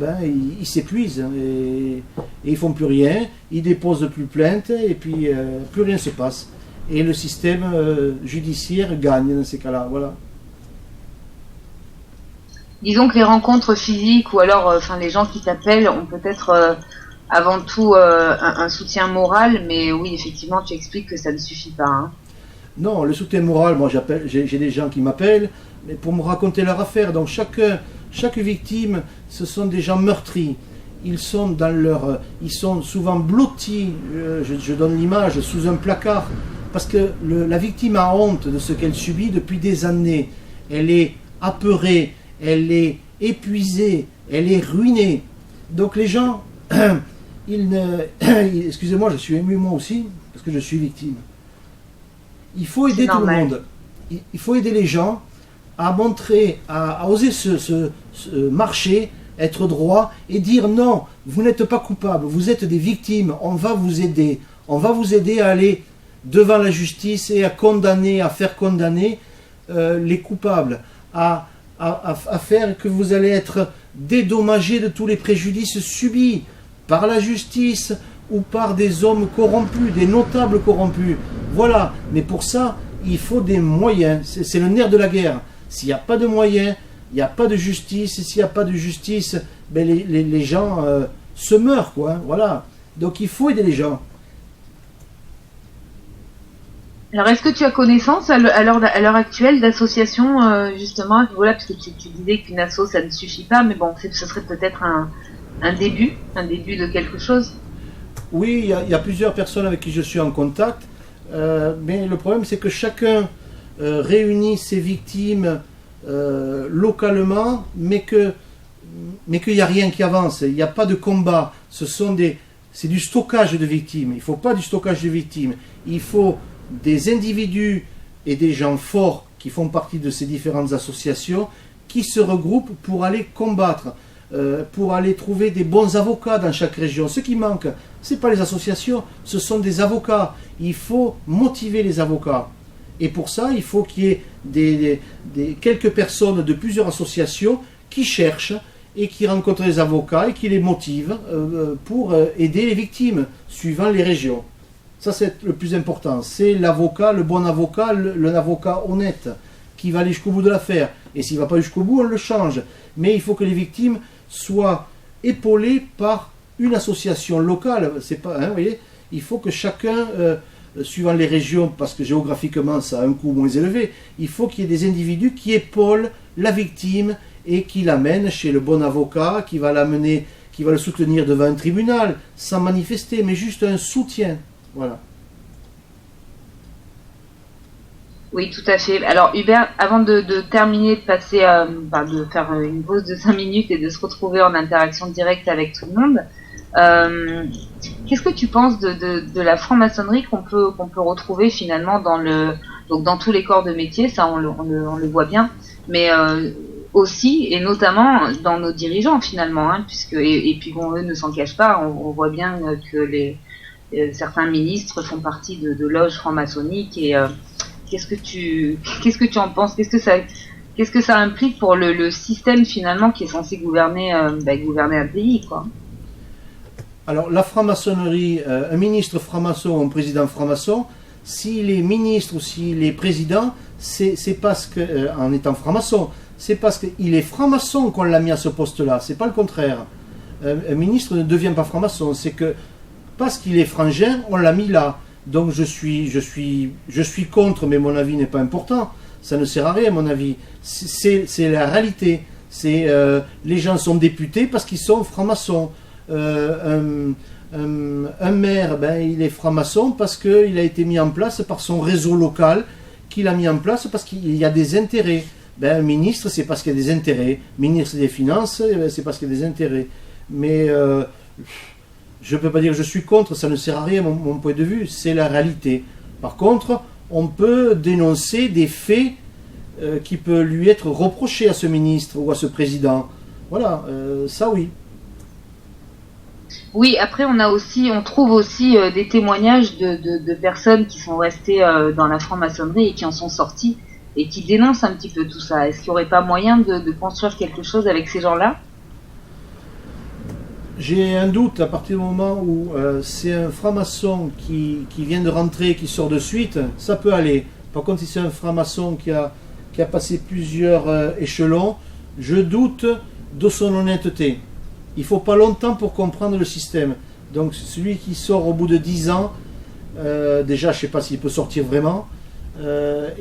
Speaker 2: ils s'épuisent et ils font plus rien, ils déposent plus plainte et puis plus rien se passe. Et le système judiciaire gagne dans ces cas-là. Voilà.
Speaker 1: Disons que les rencontres physiques ou alors les gens qui t'appellent ont peut-être avant tout un soutien moral, mais oui, effectivement, tu expliques que ça ne suffit pas. Hein.
Speaker 2: Non, le soutien moral, moi j'ai des gens qui m'appellent mais pour me raconter leur affaire. Donc chaque victime, ce sont des gens meurtris. Ils sont souvent blottis, je donne l'image, sous un placard. Parce que la victime a honte de ce qu'elle subit depuis des années. Elle est apeurée, elle est épuisée, elle est ruinée. Donc les gens, excusez-moi, je suis ému moi aussi, parce que je suis victime. Il faut aider tout le monde. Il faut aider les gens à montrer, à oser se marcher, être droit et dire non, vous n'êtes pas coupable, vous êtes des victimes, on va vous aider. On va vous aider à aller devant la justice et à faire condamner les coupables, à faire que vous allez être dédommagés de tous les préjudices subis par la justice ou par des hommes corrompus, des notables corrompus. Voilà, mais pour ça, il faut des moyens, c'est le nerf de la guerre. S'il n'y a pas de moyens, il n'y a pas de justice, s'il n'y a pas de justice, les gens se meurent, quoi. Hein, voilà, donc il faut aider les gens.
Speaker 1: Alors, est-ce que tu as connaissance à l'heure actuelle d'associations justement, voilà, parce que tu disais qu'une asso ça ne suffit pas, mais bon, ce serait peut-être un début de quelque chose.
Speaker 2: Oui, il y a plusieurs personnes avec qui je suis en contact, mais le problème c'est que chacun réunit ses victimes localement, mais qu'il n'y a rien qui avance, il n'y a pas de combat, c'est du stockage de victimes. Il ne faut pas du stockage de victimes, il faut des individus et des gens forts qui font partie de ces différentes associations qui se regroupent pour aller combattre, pour aller trouver des bons avocats dans chaque région. Ce qui manque, ce n'est pas les associations, ce sont des avocats. Il faut motiver les avocats. Et pour ça, il faut qu'il y ait quelques personnes de plusieurs associations qui cherchent et qui rencontrent les avocats et qui les motivent pour aider les victimes, suivant les régions. Ça, c'est le plus important. C'est l'avocat, le bon avocat, l'avocat honnête, qui va aller jusqu'au bout de l'affaire. Et s'il ne va pas jusqu'au bout, on le change. Mais il faut que les victimes soient épaulées par une association locale. C'est pas, vous voyez, Il faut que chacun, suivant les régions, parce que géographiquement ça a un coût moins élevé, il faut qu'il y ait des individus qui épaulent la victime et qui l'amènent chez le bon avocat, qui va l'amener, qui va le soutenir devant un tribunal, sans manifester, mais juste un soutien. Voilà.
Speaker 1: Oui, tout à fait. Alors Hubert, avant de terminer, de passer, de faire une pause de 5 minutes et de se retrouver en interaction directe avec tout le monde, qu'est-ce que tu penses de la franc-maçonnerie qu'on peut retrouver finalement dans tous les corps de métier, ça on le voit bien, mais aussi et notamment dans nos dirigeants finalement, hein, et puis bon, eux ne s'en cachent pas, on voit bien que certains ministres font partie de loges franc-maçonniques et qu'est-ce que tu en penses? Qu'est-ce que ça implique pour le système finalement qui est censé gouverner un pays, quoi?
Speaker 2: Alors la franc-maçonnerie, un ministre franc-maçon ou un président franc-maçon, s'il est ministre ou s'il est président, c'est parce que, en étant franc-maçon, c'est parce qu'il est franc-maçon qu'on l'a mis à ce poste-là, c'est pas le contraire. Un ministre ne devient pas franc-maçon, c'est que parce qu'il est frangin, on l'a mis là. Donc je suis contre, mais mon avis n'est pas important. Ça ne sert à rien, mon avis. C'est la réalité. Les gens sont députés parce qu'ils sont francs-maçons. Un maire, il est franc-maçon parce qu'il a été mis en place par son réseau local, qu'il a mis en place parce qu'il y a des intérêts. Un ministre, c'est parce qu'il y a des intérêts. Ministre des Finances, c'est parce qu'il y a des intérêts. Mais je ne peux pas dire que je suis contre, ça ne sert à rien, mon point de vue, c'est la réalité. Par contre, on peut dénoncer des faits qui peuvent lui être reprochés à ce ministre ou à ce président. Voilà, ça oui.
Speaker 1: Oui, après on trouve aussi des témoignages de personnes qui sont restées dans la franc-maçonnerie et qui en sont sorties et qui dénoncent un petit peu tout ça. Est-ce qu'il n'y aurait pas moyen de construire quelque chose avec ces gens-là ?
Speaker 2: J'ai un doute à partir du moment où c'est un franc-maçon qui vient de rentrer, qui sort de suite, ça peut aller. Par contre, si c'est un franc-maçon qui a passé plusieurs échelons, je doute de son honnêteté. Il ne faut pas longtemps pour comprendre le système. Donc celui qui sort au bout de 10 ans, déjà je ne sais pas s'il peut sortir vraiment,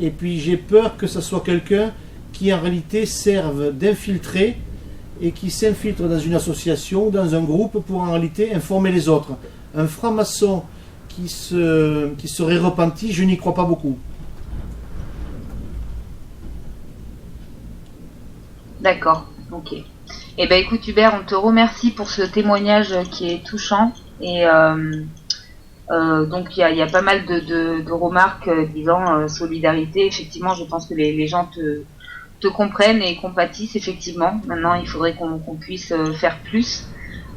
Speaker 2: et puis j'ai peur que ce soit quelqu'un qui en réalité serve d'infiltré et qui s'infiltre dans une association, dans un groupe pour en réalité informer les autres. Un franc-maçon qui serait repenti, je n'y crois pas beaucoup.
Speaker 1: D'accord, ok. Eh bien écoute Hubert, on te remercie pour ce témoignage qui est touchant et donc il y a pas mal de remarques disant solidarité. Effectivement, je pense que les gens te comprennent et compatissent effectivement. Maintenant, il faudrait qu'on puisse faire plus.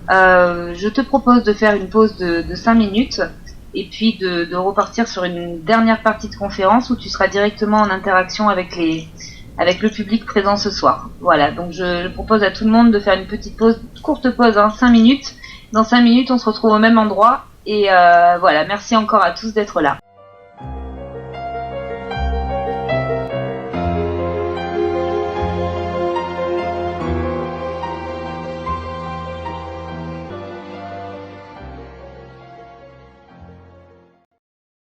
Speaker 1: Je te propose de faire une pause de 5 minutes et puis de repartir sur une dernière partie de conférence où tu seras directement en interaction avec le public présent ce soir. Voilà, donc je propose à tout le monde de faire une petite pause, courte pause, 5 minutes. Dans 5 minutes, on se retrouve au même endroit et voilà, merci encore à tous d'être là.